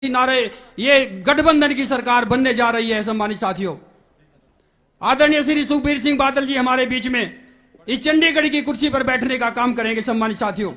नारे ये गठबंधन की सरकार बनने जा रही है। सम्मानित साथियों, आदरणीय श्री सुखबीर सिंह बादल जी हमारे बीच में इस चंडीगढ़ की कुर्सी पर बैठने का काम करेंगे। सम्मानित साथियों,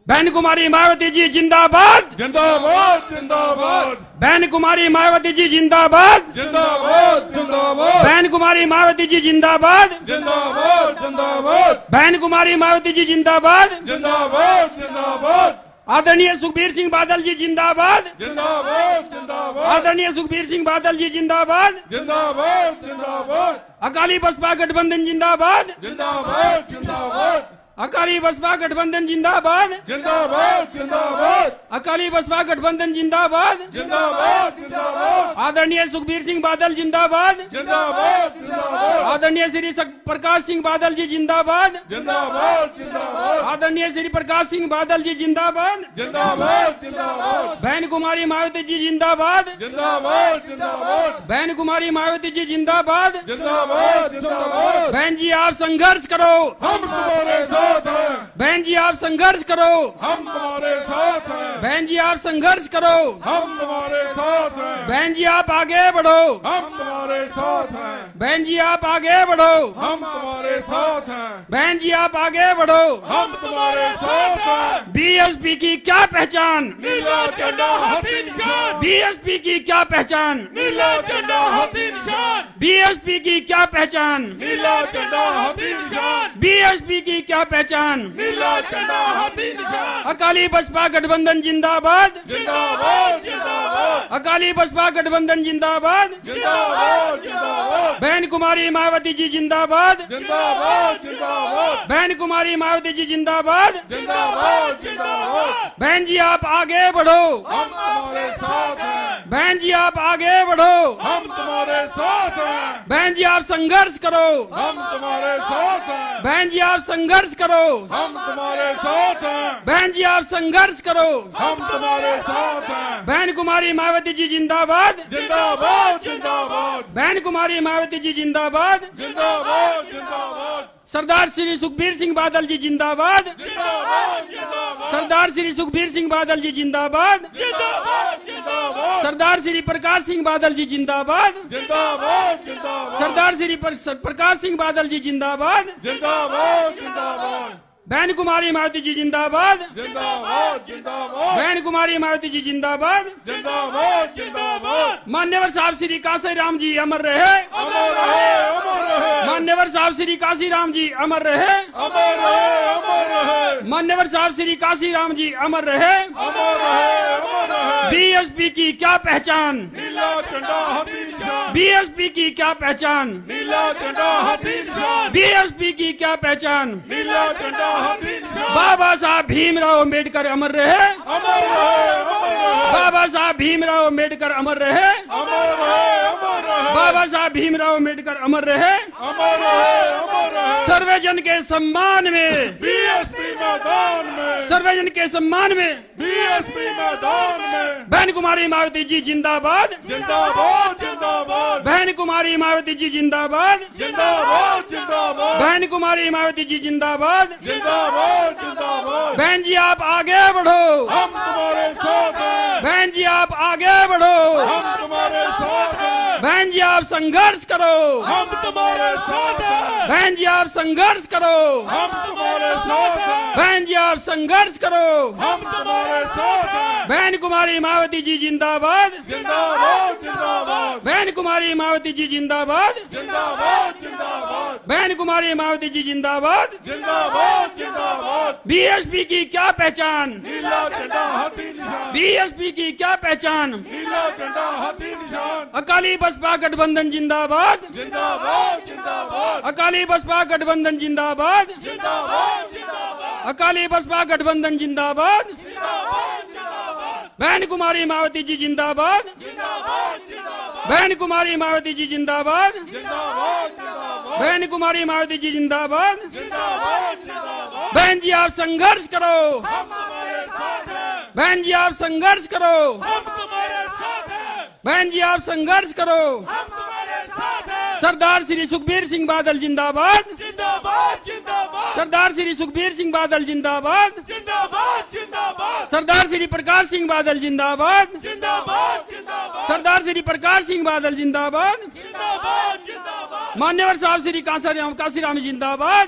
बहन कुमारी मायावती जी जिंदाबाद, जिंदाबाद जिंदाबाद। बहन कुमारी मायावती जी जिंदाबाद, जिंदाबाद जिंदाबाद। बहन कुमारी मायावती जी जिंदाबाद, जिंदाबाद जिंदाबाद। बहन कुमारी मायावती जी जिंदाबाद, जिंदाबाद जिंदाबाद। आदरणीय सुखबीर सिंह बादल जी जिंदाबाद, जिंदाबाद जिंदाबाद। आदरणीय सुखबीर सिंह बादल जी जिंदाबाद, जिंदाबाद जिंदाबाद। अकाली बसपा गठबंधन जिंदाबाद, जिंदाबाद जिंदाबाद। अकाली बसपा गठबंधन जिंदाबाद, जिंदाबाद जिंदाबाद। अकाली बसपा गठबंधन जिंदाबाद, जिंदाबाद जिंदाबाद। आदरणीय सुखबीर सिंह बादल जिंदाबाद, जिंदाबाद जिंदाबाद। आदरणीय श्री प्रकाश सिंह बादल जी जिंदाबाद, जिंदाबाद जिंदाबाद। आदरणीय श्री प्रकाश सिंह बादल जी जिंदाबाद, जिंदाबाद जिंदाबाद। बहन कुमारी मायावती जी जिंदाबाद, जिंदाबाद जिंदाबाद। बहन कुमारी मायावती जी जिंदाबाद। जिंदाबाद जिंदाबाद। बहन जी आप संघर्ष करो, हम तुम्हारे साथ हैं। बहन जी आप संघर्ष करो, हम तुम्हारे साथ हैं। बहन जी आप संघर्ष करो, हम तुम्हारे साथ हैं। बहन जी आप आगे बढ़ो, हम तुम्हारे साथ हैं। बहन जी आप आगे बढ़ो, हम तुम्हारे साथ हैं। बहन जी आप आगे बढ़ो। हम तुम्हारे साथ हैं। बीएसपी की क्या पहचान, नीला झंडा हाथी निशान। बीएसपी की क्या पहचान, नीला झंडा हाथी निशान। बीएसपी की क्या पहचान, नीला झंडा हाथी निशान। बीएसपी की क्या पहचान। नीला झंडा हाथी निशान। अकाली बसपा गठबंधन जिंदाबाद, जिंदाबाद जिंदाबाद। अकाली बसपा गठबंधन जिंदाबाद। जिंदाबाद जिंदाबाद। बहन कुमारी मायावती जी जिंदाबाद, जिंदाबाद जिंदाबाद। बहन कुमारी मायावती जी जिंदाबाद। जिंदाबाद जिंदाबाद। बहन जी आप आगे बढ़ो, हम तुम्हारे साथ हैं। बहन जी आप आगे बढ़ो, हम तुम्हारे साथ हैं। बहन जी आप संघर्ष करो, हम तुम्हारे साथ हैं। बहन जी आप संघर्ष करो, हम तुम्हारे साथ हैं। बहन जी आप संघर्ष करो। हम तुम्हारे साथ हैं। बहन कुमारी मायावती जी जिंदाबाद, जिंदाबाद जिंदाबाद। बहन कुमारी मायावती जी जिंदाबाद। जिंदाबाद जिंदाबाद। सरदार श्री सुखबीर सिंह बादल जी जिंदाबाद, जिंदाबाद जिंदाबाद। सरदार श्री सुखबीर सिंह बादल जी जिंदाबाद, जिंदाबाद जिंदाबाद। सरदार श्री प्रकाश सिंह बादल जी जिंदाबाद, जिंदाबाद जिंदाबाद। सरदार श्री प्रकाश सिंह बादल जी जिंदाबाद। जिंदाबाद जिंदाबाद। बहन कुमारी मायावती जी जिंदाबाद, जिंदाबाद जिंदाबाद। बहन कुमारी मायावती जी जिंदाबाद। जिंदाबाद जिंदाबाद। मान्यवर साहब श्री काशीराम जी अमर रहे, अमर रहे अमर रहे। मान्यवर साहब श्री काशीराम जी अमर रहे, अमर रहे अमर रहे। मान्यवर साहब श्री काशीराम जी अमर रहे। अमर रहे अमर रहे। बीएसपी की क्या पहचान, नीला झंडा हाथी निशान। बीएसपी की क्या पहचान, नीला झंडा हाथी निशान। बीएसपी की क्या पहचान। नीला झंडा हाथी निशान। बाबा साहब भीमराव अम्बेडकर अमर रहे, अमर रहे अमर रहे। बाबा साहब भीमराव अम्बेडकर अमर रहे, अमर रहे अमर रहे। बाबा साहब भीमराव अम्बेडकर अमर रहे। अमर रहे अमर रहे। सर्वजन के सम्मान में, बीएसपी मैदान में। सर्वजन के सम्मान में बीएसपी मैदान में। बहन कुमारी मायावती जी जिंदाबाद, जिंदाबाद जिंदाबाद। बहन कुमारी मायावती जी जिंदाबाद, जिंदाबाद जिंदाबाद। बहन कुमारी मायावती जी जिंदाबाद। जिंदाबाद जिंदाबाद। बहन जी आप आगे बढ़ो, हम तुम्हारे साथ हैं। बहन जी आप आगे बढ़ो, हम तुम्हारे साथ हैं। बहन जी आप संघर्ष करो, हम तुम्हारे साथ हैं। बहन जी आप संघर्ष करो, हम तुम्हारे साथ हैं। बहन जी आप संघर्ष करो। हम तुम्हारे साथ हैं। बहन कुमारी मायावती जी जिंदाबाद, जिंदाबाद जिंदाबाद। बहन कुमारी मायावती जी जिंदाबाद, जिंदाबाद जिंदाबाद। बहन कुमारी मायावती जी जिंदाबाद। जिंदाबाद जिंदाबाद। बीएसपी की क्या पहचान, नीला झंडा हाथी निशान। बीएसपी की क्या पहचान। नीला झंडा हाथी निशान। अकाली बसपा गठबंधन जिंदाबाद, जिंदाबाद जिंदाबाद। अकाली बसपा गठबंधन जिंदाबाद, जिंदाबाद जिंदाबाद। अकाली बसपा गठबंधन जिंदाबाद। जिंदाबाद जिंदाबाद। बहन कुमारी मायावती जी जिंदाबाद, जिंदाबाद जिंदाबाद। बहन कुमारी मायावती जी जिंदाबाद, जिंदाबाद जिंदाबाद। बहन कुमारी मायावती जी जिंदाबाद। जिंदाबाद जिंदाबाद। बहन जी आप संघर्ष करो, हम तुम्हारे साथ हैं। बहन जी आप संघर्ष करो, हम तुम्हारे साथ हैं। बहन जी आप संघर्ष करो। हम तुम्हारे साथ हैं। सरदार श्री सुखबीर सिंह बादल जिंदाबाद, जिंदाबाद जिंदाबाद। सरदार श्री सुखबीर सिंह बादल जिंदाबाद, जिंदाबाद जिंदाबाद। सरदार श्री प्रकाश सिंह बादल जिंदाबाद। जिंदाबाद जिंदाबाद सरदार श्री प्रकाश सिंह बादल जिंदाबाद। जिंदाबाद जिंदाबाद मान्यवर साहब श्री काशीराम जिंदाबाद।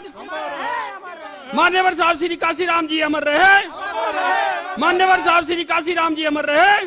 मान्यवर साहब श्री काशीराम जी अमर रहे। मान्यवर साहब श्री काशीराम जी अमर रहे।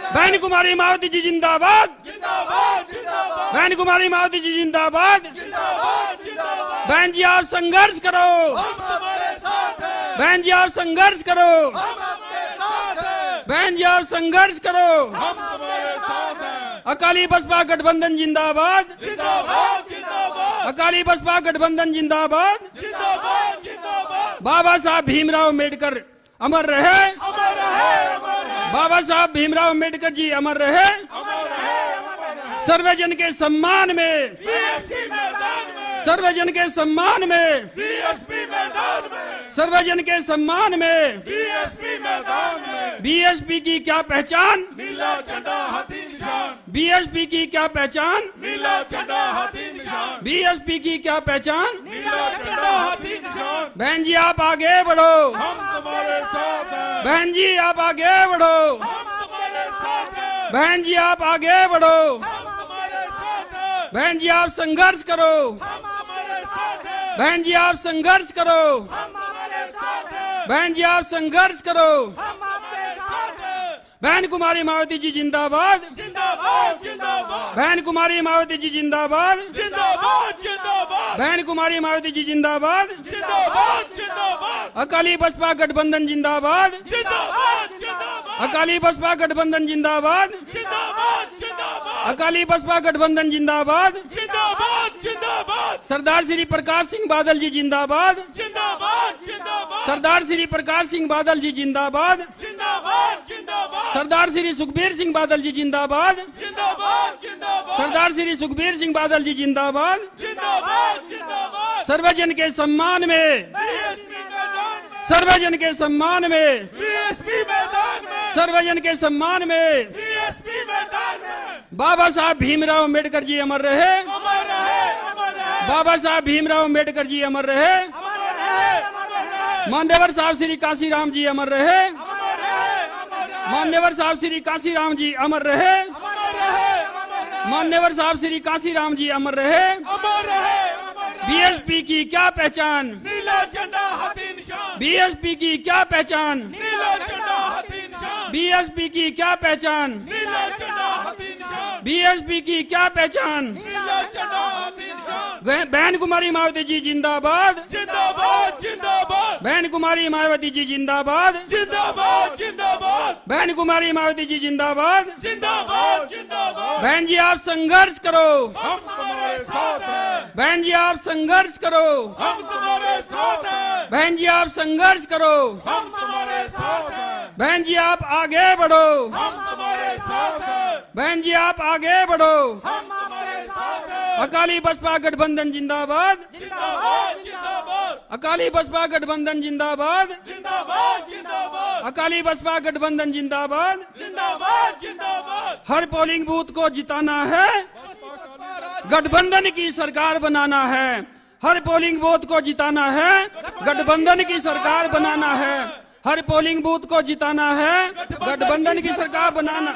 बहन कुमारी मायावती जी जिंदाबाद। जिंदाबाद जिंदाबाद बहन कुमारी मायावती जी जिंदाबाद। जिंदाबाद जिंदाबाद बहन जी आप संघर्ष करो। हम तुम्हारे साथ हैं। बहन जी आप संघर्ष करो। हम आपके साथ हैं। बहन जी आप संघर्ष करो। हम तुम्हारे साथ हैं। अकाली बसपा गठबंधन जिंदाबाद। जिंदाबाद जिंदाबाद अकाली बसपा गठबंधन जिंदाबाद। जिंदाबाद जिंदाबाद बाबा साहब भीमराव अम्बेडकर अमर रहे। अमर रहे अमर रहे बाबा साहब भीमराव अम्बेडकर जी अमर रहे। अमर रहे अमर रहे। सर्वजन के सम्मान में। बीएसपी मैदान में। सर्वजन के सम्मान में। बीएसपी मैदान में। सर्वजन के सम्मान में। बीएसपी मैदान में। बीएसपी की क्या पहचान। नीला झंडा हाथी निशान। बीएसपी की क्या पहचान। नीला झंडा हाथी निशान। बीएसपी की क्या पहचान। नीला झंडा हाथी निशान। बहन जी आप आगे बढ़ो। हम तुम्हारे साथ हैं। बहन जी आप आगे बढ़ो। हम तुम्हारे साथ हैं। बहन जी आप आगे बढ़ो। हम तुम्हारे साथ हैं। बहन जी आप संघर्ष करो। हम तुम्हारे साथ हैं। बहन जी आप संघर्ष करो। हम तुम्हारे साथ हैं। बहन जी आप संघर्ष करो। हम आपके साथ हैं। बहन कुमारी मायावती जी जिंदाबाद। जिंदाबाद जिंदाबाद बहन कुमारी मायावती जी जिंदाबाद। जिंदाबाद जिंदाबाद बहन कुमारी मायावती जी जिंदाबाद। जिंदाबाद जिंदाबाद अकाली बसपा गठबंधन जिंदाबाद। जिंदाबाद जिंदाबाद अकाली बसपा गठबंधन जिंदाबाद। जिंदाबाद जिंदाबाद अकाली बसपा गठबंधन जिंदाबाद। जिंदाबाद जिंदाबाद सरदार श्री प्रकाश सिंह बादल जी जिंदाबाद। जिंदाबाद जिंदाबाद सरदार श्री प्रकाश सिंह बादल जी जिंदाबाद। जिंदाबाद जिंदाबाद सरदार श्री सुखबीर सिंह बादल जी जिंदाबाद। जिंदाबाद जिंदाबाद सरदार श्री सुखबीर सिंह बादल जी जिंदाबाद। जिंदाबाद जिंदाबाद सर्वजन के सम्मान में। बीएसपी मैदान में। सर्वजन के सम्मान में। बीएसपी मैदान में। सर्वजन के सम्मान में। बीएसपी मैदान में। बाबा साहब भीमराव अम्बेडकर जी अमर रहे। अमर रहे अमर रहे। बाबा साहब भीमराव अम्बेडकर जी अमर रहे। अमर रहे अमर रहे। मान्यवर साहब श्री काशीराम जी अमर रहे। अमर रहे अमर रहे। मान्यवर साहब श्री काशीराम जी अमर रहे। अमर रहे अमर रहे। मान्यवर साहब श्री काशीराम जी अमर रहे। अमर रहे अमर रहे। बीएसपी की क्या पहचान। नीला झंडा हाथी निशान। बीएसपी की क्या पहचान। नीला झंडा हाथी निशान। बीएसपी की क्या पहचान। नीला झंडा हाथी निशान। बीएसपी की क्या पहचान। नीला झंडा हाथी निशान। बहन कुमारी मायावती जी जिंदाबाद। जिंदाबाद जिंदाबाद बहन कुमारी मायावती जी जिंदाबाद। जिंदाबाद जिंदाबाद बहन कुमारी मायावती जी जिंदाबाद। जिंदाबाद जिंदाबाद। बहन जी आप संघर्ष करो। हम तुम्हारे साथ हैं। बहन जी आप संघर्ष करो। हम तुम्हारे साथ हैं। बहन जी आप संघर्ष करो। हम तुम्हारे साथ हैं। बहन जी आप आगे बढ़ो। हम तुम्हारे साथ हैं। बहन जी आप आगे बढ़ो। हम तुम्हारे साथ हैं। अकाली बसपा गठबंधन जिंदाबाद। जिंदाबाद जिंदाबाद अकाली बसपा गठबंधन जिंदाबाद। जिंदाबाद जिंदाबाद अकाली बसपा गठबंधन जिंदाबाद। जिंदाबाद जिंदाबाद। हर पोलिंग बूथ को जिताना है। गठबंधन की सरकार बनाना है। हर पोलिंग बूथ को जिताना है। गठबंधन की सरकार बनाना है। हर पोलिंग बूथ को जिताना है। गठबंधन की सरकार बनाना।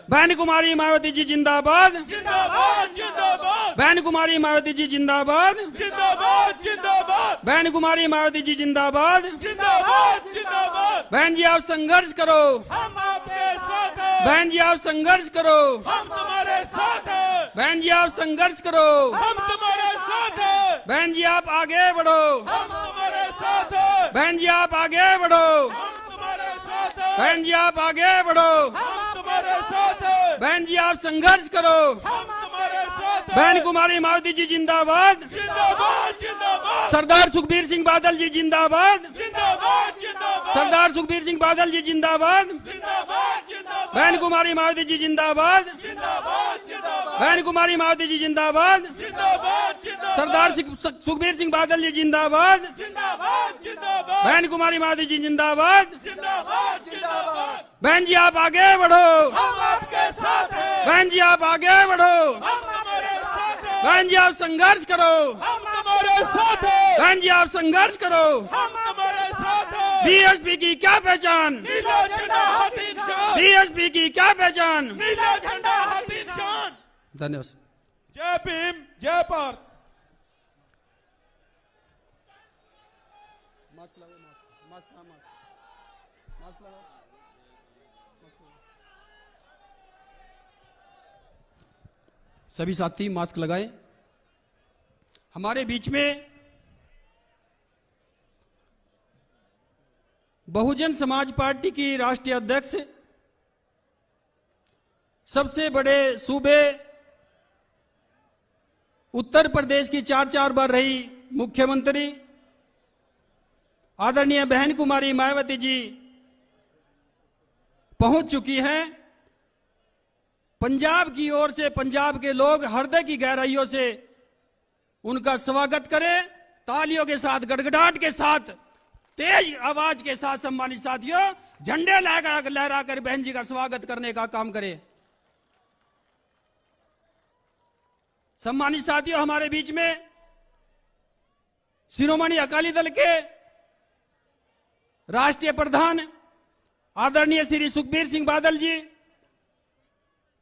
बहन कुमारी मायावती जी जिंदाबाद। जिंदाबाद जिंदाबाद बहन कुमारी मायावती जी जिंदाबाद। जिंदाबाद जिंदाबाद बहन कुमारी मायावती जी जिंदाबाद। जिंदाबाद जिंदाबाद। बहन जी आप संघर्ष करो। हम आपके साथ हैं। बहन जी आप संघर्ष करो। हम तुम्हारे साथ हैं। बहन जी आप संघर्ष करो। हम तुम्हारे साथ हैं। बहन जी आप आगे बढ़ो। हम तुम्हारे साथ हैं। बहन जी आप आगे बढ़ो। हम तुम्हारे साथ हैं। बहन जी आप आगे बढ़ो। हम तुम्हारे साथ हैं। बहन जी आप संघर्ष करो। हम तुम्हारे साथ हैं। बहन कुमारी मायावती जी जिंदाबाद। जिंदाबाद जिंदाबाद सरदार सुखबीर सिंह बादल जी जिंदाबाद। जिंदाबाद जिंदाबाद सरदार सुखबीर सिंह बादल जी जिंदाबाद। जिंदाबाद जिंदाबाद बहन कुमारी मायावती जी जिंदाबाद। जिंदाबाद जिंदाबाद बहन कुमारी मायावती जी जिंदाबाद। जिंदाबाद जिंदाबाद सरदार सुखबीर सिंह बादल जी जिंदाबाद। जिंदाबाद जिंदाबाद बहन कुमारी मायावती जी जिंदाबाद। जिंदाबाद जिंदाबाद। बहन जी आप आगे बढ़ो। हम आपके साथ हैं। बहन जी आप आगे बढ़ो। हम तुम्हारे साथ हैं। बहन जी आप संघर्ष करो। हम तुम्हारे साथ हैं। बहन जी आप संघर्ष करो। हम तुम्हारे साथ हैं। बीएसपी की क्या पहचान, नीला झंडा हाथी निशान, बीएसपी की क्या पहचान। नीला झंडा हाथी निशान। धन्यवाद। जय भीम, जय भारत। सभी साथी मास्क लगाएं। हमारे बीच में बहुजन समाज पार्टी की राष्ट्रीय अध्यक्ष, सबसे बड़े सूबे उत्तर प्रदेश की 4 बार रही मुख्यमंत्री आदरणीय बहन कुमारी मायावती जी पहुंच चुकी हैं। पंजाब की ओर से पंजाब के लोग हृदय की गहराइयों से उनका स्वागत करें, तालियों के साथ, गड़गड़ाहट के साथ, तेज आवाज के साथ। सम्मानित साथियों, झंडे लहराकर बहन जी का स्वागत करने का काम करें। सम्मानित साथियों, हमारे बीच में शिरोमणि अकाली दल के राष्ट्रीय प्रधान आदरणीय श्री सुखबीर सिंह बादल जी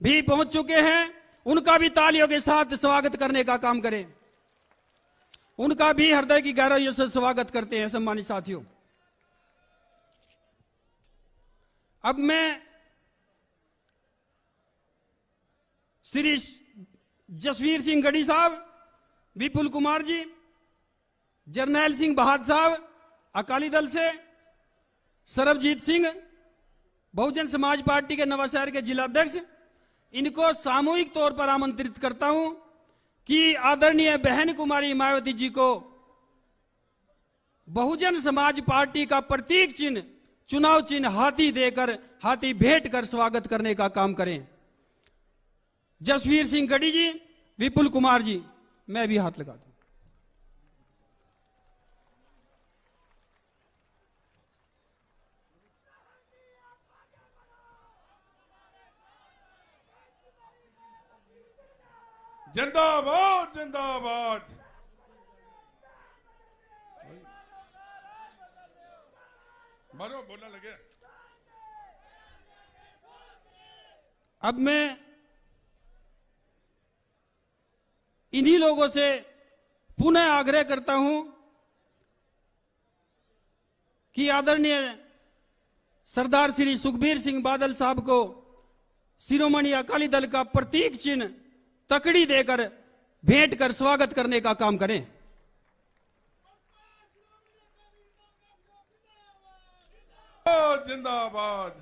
भी पहुंच चुके हैं। उनका भी तालियों के साथ स्वागत करने का काम करें। उनका भी हृदय की गहराइयों से स्वागत करते हैं। सम्मानित साथियों, अब मैं श्री जसवीर सिंह गढ़ी साहब, विपुल कुमार जी, जरनैल सिंह बहादुर साहब अकाली दल से, सरबजीत सिंह बहुजन समाज पार्टी के नवाशहर के जिला अध्यक्ष, इनको सामूहिक तौर पर आमंत्रित करता हूं कि आदरणीय बहन कुमारी मायावती जी को बहुजन समाज पार्टी का प्रतीक चिन्ह, चुनाव चिन्ह हाथी देकर, हाथी भेंट कर स्वागत करने का काम करें। जसवीर सिंह गढ़ी जी, विपुल कुमार जी, मैं भी हाथ लगा दूं। जिंदाबाद, जिंदाबाद। मारो, बोलने लगे। अब मैं इन्हीं लोगों से पुनः आग्रह करता हूं कि आदरणीय सरदार श्री सुखबीर सिंह बादल साहब को शिरोमणि अकाली दल का प्रतीक चिन्ह तकड़ी देकर भेंट कर स्वागत करने का काम करें। जिंदाबाद,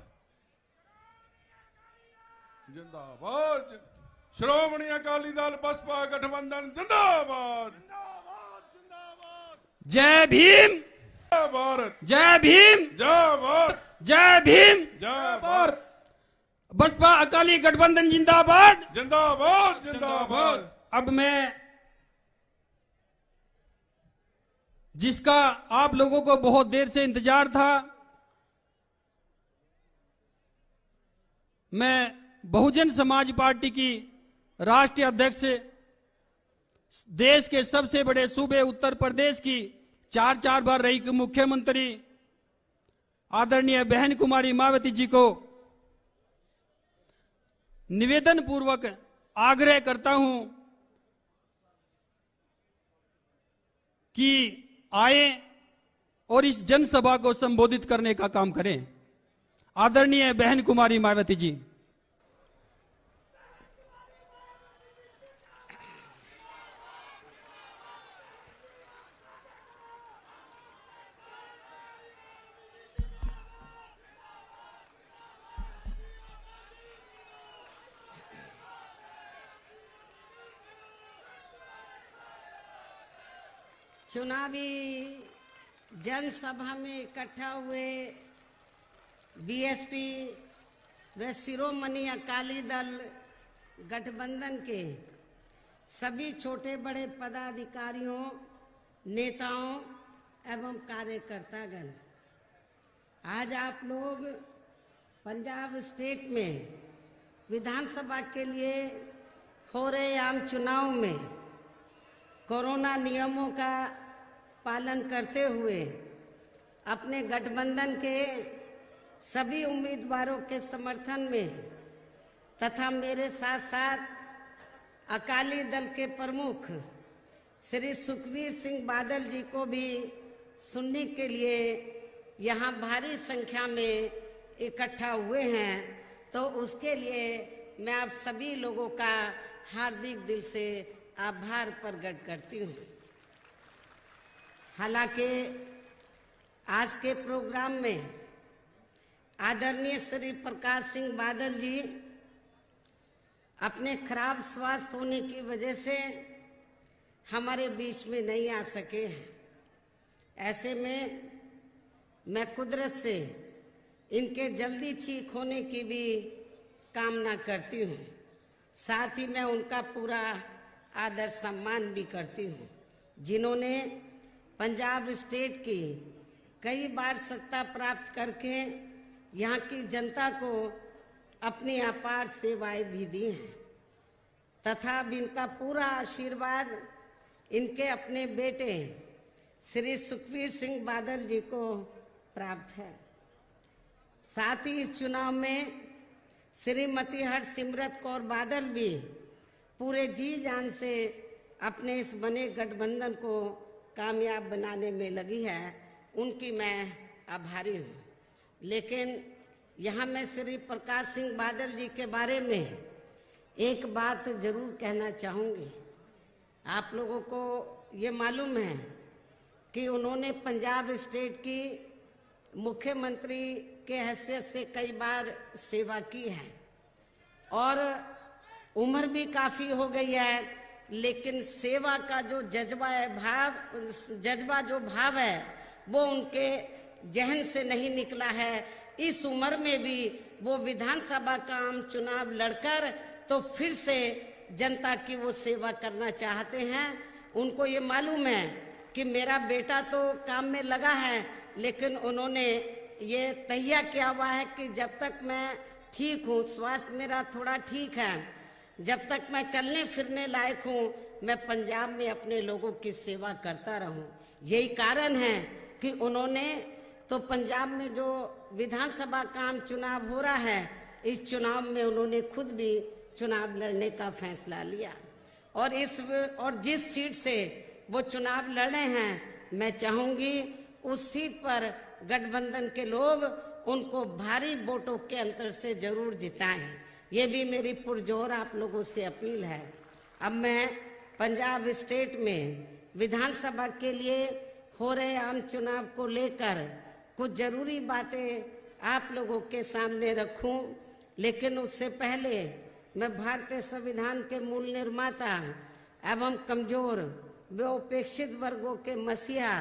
जिंदाबाद। श्रोमणी अकाली दल बसपा गठबंधन जिंदाबाद। जय भीम, जय भारत, जय भीम, जय भारत, जय भीम, जय भारत। बसपा अकाली गठबंधन जिंदाबाद, जिंदाबाद, जिंदाबाद। अब मैं जिसका आप लोगों को बहुत देर से इंतजार था, मैं बहुजन समाज पार्टी की राष्ट्रीय अध्यक्ष, देश के सबसे बड़े सूबे उत्तर प्रदेश की 4 बार रही मुख्यमंत्री आदरणीय बहन कुमारी मायावती जी को निवेदन पूर्वक आग्रह करता हूं कि आए और इस जनसभा को संबोधित करने का काम करें। आदरणीय बहन कुमारी मायावती जी। चुनावी जनसभा में इकट्ठा हुए बीएसपी व शिरोमणि अकाली दल गठबंधन के सभी छोटे बड़े पदाधिकारियों, नेताओं एवं कार्यकर्तागण, आज आप लोग पंजाब स्टेट में विधानसभा के लिए हो रहे आम चुनाव में कोरोना नियमों का पालन करते हुए अपने गठबंधन के सभी उम्मीदवारों के समर्थन में तथा मेरे साथ साथ अकाली दल के प्रमुख श्री सुखबीर सिंह बादल जी को भी सुनने के लिए यहाँ भारी संख्या में इकट्ठा हुए हैं, तो उसके लिए मैं आप सभी लोगों का हार्दिक दिल से आभार प्रकट करती हूँ। हालांकि आज के प्रोग्राम में आदरणीय श्री प्रकाश सिंह बादल जी अपने खराब स्वास्थ्य होने की वजह से हमारे बीच में नहीं आ सके हैं। ऐसे में मैं कुदरत से इनके जल्दी ठीक होने की भी कामना करती हूँ। साथ ही मैं उनका पूरा आदर सम्मान भी करती हूँ, जिन्होंने पंजाब स्टेट की कई बार सत्ता प्राप्त करके यहाँ की जनता को अपनी अपार सेवाएं भी दी हैं तथा अब इनका पूरा आशीर्वाद इनके अपने बेटे श्री सुखबीर सिंह बादल जी को प्राप्त है। साथ ही इस चुनाव में श्रीमती हरसिमरत कौर बादल भी पूरे जी जान से अपने इस बने गठबंधन को कामयाब बनाने में लगी है, उनकी मैं आभारी हूँ। लेकिन यहाँ मैं श्री प्रकाश सिंह बादल जी के बारे में एक बात जरूर कहना चाहूँगी। आप लोगों को ये मालूम है कि उन्होंने पंजाब स्टेट की मुख्यमंत्री के हैसियत से कई बार सेवा की है और उम्र भी काफी हो गई है, लेकिन सेवा का जो जज्बा जो भाव है वो उनके जहन से नहीं निकला है। इस उम्र में भी वो विधानसभा का आम चुनाव लड़कर तो फिर से जनता की वो सेवा करना चाहते हैं। उनको ये मालूम है कि मेरा बेटा तो काम में लगा है, लेकिन उन्होंने ये तैया किया हुआ है कि जब तक मैं ठीक हूँ, स्वास्थ्य मेरा थोड़ा ठीक है, जब तक मैं चलने फिरने लायक हूँ, मैं पंजाब में अपने लोगों की सेवा करता रहूं। यही कारण है कि उन्होंने तो पंजाब में जो विधानसभा का आम चुनाव हो रहा है, इस चुनाव में उन्होंने खुद भी चुनाव लड़ने का फैसला लिया और जिस सीट से वो चुनाव लड़े हैं, मैं चाहूंगी उस सीट पर गठबंधन के लोग उनको भारी वोटों के अंतर से जरूर जिताएं। ये भी मेरी पुरजोर आप लोगों से अपील है। अब मैं पंजाब स्टेट में विधानसभा के लिए हो रहे आम चुनाव को लेकर कुछ जरूरी बातें आप लोगों के सामने रखूं, लेकिन उससे पहले मैं भारतीय संविधान के मूल निर्माता एवं कमजोर व उपेक्षित वर्गों के मसीहा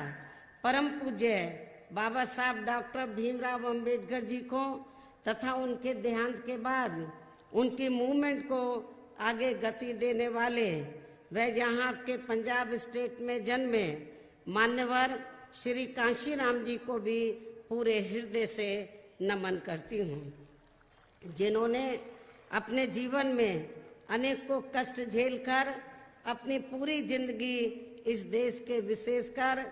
परम पूज्य बाबा साहब डॉक्टर भीमराव अंबेडकर जी को तथा उनके देहांत के बाद उनकी मूवमेंट को आगे गति देने वाले व यहाँ के पंजाब स्टेट में जन्मे मान्यवर श्री कांशीराम जी को भी पूरे हृदय से नमन करती हूँ, जिन्होंने अपने जीवन में अनेकों कष्ट झेलकर अपनी पूरी जिंदगी इस देश के विशेषकर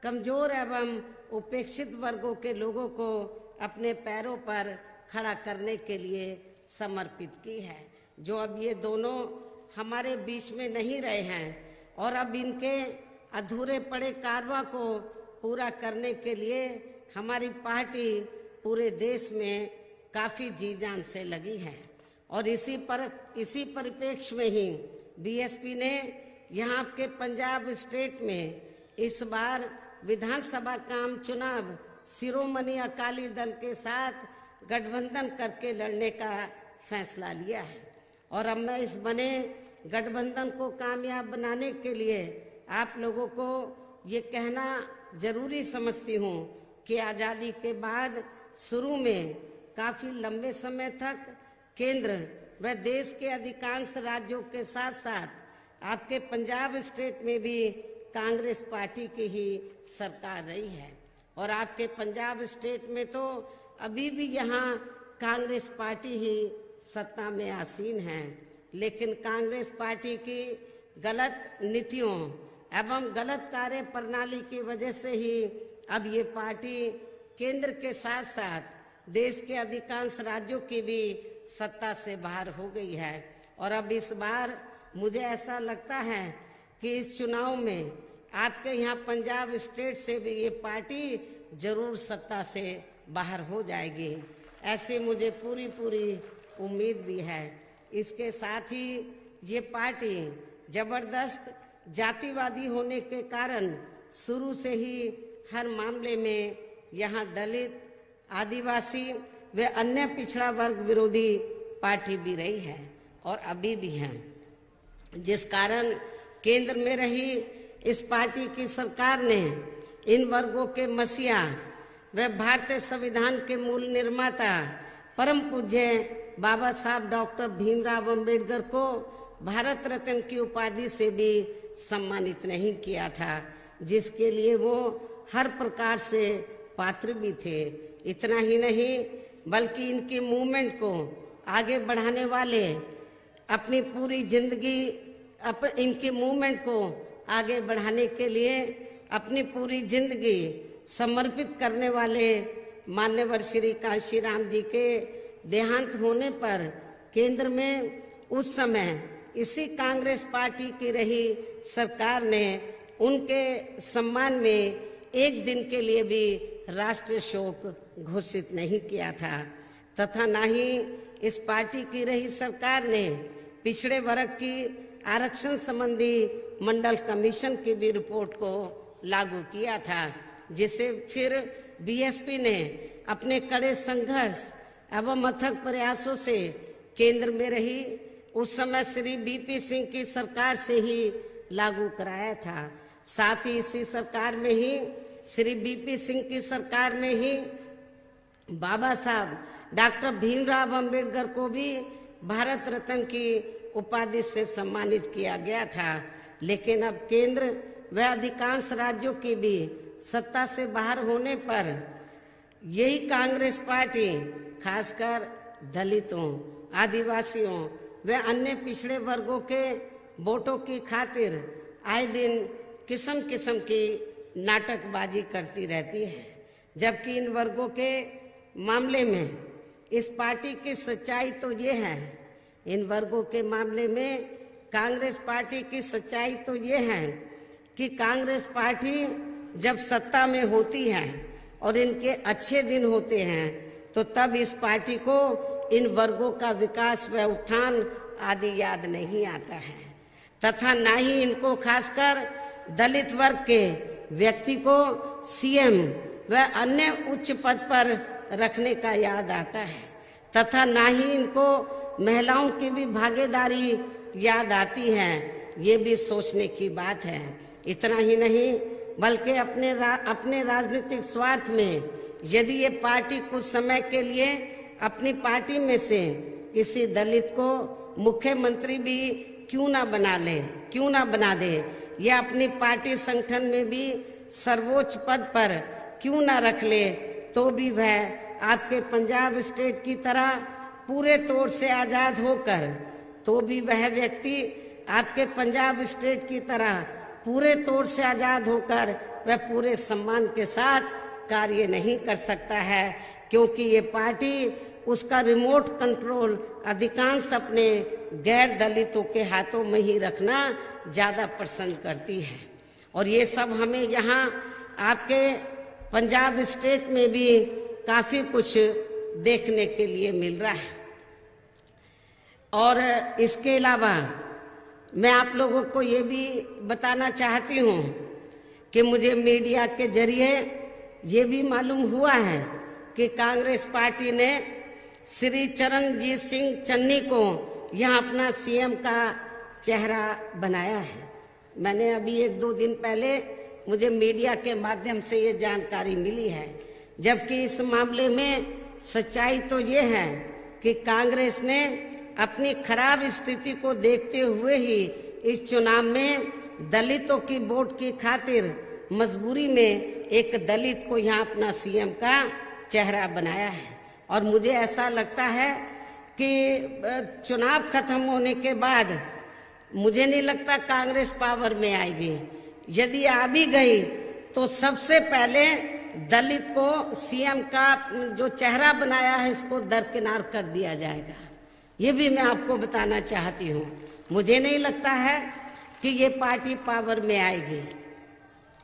कमजोर एवं उपेक्षित वर्गों के लोगों को अपने पैरों पर खड़ा करने के लिए समर्पित की है। जो अब ये दोनों हमारे बीच में नहीं रहे हैं और अब इनके अधूरे पड़े कारवा को पूरा करने के लिए हमारी पार्टी पूरे देश में काफी जी जान से लगी है और इसी परिप्रेक्ष्य में ही बीएसपी ने यहाँ के पंजाब स्टेट में इस बार विधानसभा का आम चुनाव शिरोमणि अकाली दल के साथ गठबंधन करके लड़ने का फैसला लिया है और अब मैं इस बने गठबंधन को कामयाब बनाने के लिए आप लोगों को ये कहना जरूरी समझती हूँ कि आज़ादी के बाद शुरू में काफी लंबे समय तक केंद्र व देश के अधिकांश राज्यों के साथ साथ आपके पंजाब स्टेट में भी कांग्रेस पार्टी की ही सरकार रही है और आपके पंजाब स्टेट में तो अभी भी यहाँ कांग्रेस पार्टी ही सत्ता में आसीन है। लेकिन कांग्रेस पार्टी की गलत नीतियों एवं गलत कार्य प्रणाली की वजह से ही अब ये पार्टी केंद्र के साथ साथ देश के अधिकांश राज्यों की भी सत्ता से बाहर हो गई है। और अब इस बार मुझे ऐसा लगता है कि इस चुनाव में आपके यहाँ पंजाब स्टेट से भी ये पार्टी जरूर सत्ता से बाहर हो जाएगी, ऐसी मुझे पूरी उम्मीद भी है। इसके साथ ही ये पार्टी जबरदस्त जातिवादी होने के कारण शुरू से ही हर मामले में यहाँ दलित, आदिवासी व अन्य पिछड़ा वर्ग विरोधी पार्टी भी रही है और अभी भी है, जिस कारण केंद्र में रही इस पार्टी की सरकार ने इन वर्गों के मसीहा व भारतीय संविधान के मूल निर्माता परम पूज्य बाबा साहब डॉक्टर भीमराव अंबेडकर को भारत रत्न की उपाधि से भी सम्मानित नहीं किया था, जिसके लिए वो हर प्रकार से पात्र भी थे। इतना ही नहीं बल्कि इनके मूवमेंट को आगे बढ़ाने वाले अपनी पूरी जिंदगी इनके मूवमेंट को आगे बढ़ाने के लिए अपनी पूरी जिंदगी समर्पित करने वाले मान्यवर श्री कांशीराम जी के देहांत होने पर केंद्र में उस समय इसी कांग्रेस पार्टी की रही सरकार ने उनके सम्मान में एक दिन के लिए भी राष्ट्रीय शोक घोषित नहीं किया था, तथा न ही इस पार्टी की रही सरकार ने पिछड़े वर्ग की आरक्षण संबंधी मंडल कमीशन की भी रिपोर्ट को लागू किया था, जिसे फिर बीएसपी ने अपने कड़े संघर्ष एवं अथक प्रयासों से केंद्र में रही उस समय श्री बीपी सिंह की सरकार से ही लागू कराया था। साथ ही इसी सरकार में ही श्री बीपी सिंह की सरकार में ही बाबा साहब डॉक्टर भीमराव अंबेडकर को भी भारत रत्न की उपाधि से सम्मानित किया गया था। लेकिन अब केंद्र व अधिकांश राज्यों की भी सत्ता से बाहर होने पर यही कांग्रेस पार्टी खासकर दलितों, आदिवासियों व अन्य पिछड़े वर्गों के वोटों की खातिर आए दिन किस्म किस्म की नाटकबाजी करती रहती है, जबकि इन वर्गों के मामले में इस पार्टी की सच्चाई तो ये है, इन वर्गों के मामले में कांग्रेस पार्टी की सच्चाई तो ये है कि कांग्रेस पार्टी जब सत्ता में होती है और इनके अच्छे दिन होते हैं तो तब इस पार्टी को इन वर्गों का विकास व उत्थान आदि याद नहीं आता है, तथा न ही इनको खासकर दलित वर्ग के व्यक्ति को सीएम व अन्य उच्च पद पर रखने का याद आता है, तथा न ही इनको महिलाओं की भी भागीदारी याद आती है। ये भी सोचने की बात है। इतना ही नहीं बल्कि अपने राजनीतिक स्वार्थ में यदि ये पार्टी कुछ समय के लिए अपनी पार्टी में से किसी दलित को मुख्यमंत्री भी क्यों ना बना दे या अपनी पार्टी संगठन में भी सर्वोच्च पद पर क्यों ना रख ले, तो भी वह आपके पंजाब स्टेट की तरह पूरे तौर से आजाद होकर, तो भी वह व्यक्ति आपके पंजाब स्टेट की तरह पूरे तौर से आजाद होकर वह पूरे सम्मान के साथ कार्य नहीं कर सकता है, क्योंकि ये पार्टी उसका रिमोट कंट्रोल अधिकांश अपने गैर दलितों के हाथों में ही रखना ज्यादा पसंद करती है। और ये सब हमें यहाँ आपके पंजाब स्टेट में भी काफी कुछ देखने के लिए मिल रहा है। और इसके अलावा मैं आप लोगों को ये भी बताना चाहती हूँ कि मुझे मीडिया के जरिए ये भी मालूम हुआ है कि कांग्रेस पार्टी ने श्री चरणजीत सिंह चन्नी को यहाँ अपना सीएम का चेहरा बनाया है। मैंने अभी 1-2 दिन पहले मुझे मीडिया के माध्यम से ये जानकारी मिली है, जबकि इस मामले में सच्चाई तो ये है कि कांग्रेस ने अपनी खराब स्थिति को देखते हुए ही इस चुनाव में दलितों की वोट की खातिर मजबूरी में एक दलित को यहाँ अपना सीएम का चेहरा बनाया है। और मुझे ऐसा लगता है कि चुनाव खत्म होने के बाद मुझे नहीं लगता कांग्रेस पावर में आएगी। यदि आ भी गई तो सबसे पहले दलित को सीएम का जो चेहरा बनाया है इसको दरकिनार कर दिया जाएगा। ये भी मैं आपको बताना चाहती हूँ। मुझे नहीं लगता है कि ये पार्टी पावर में आएगी,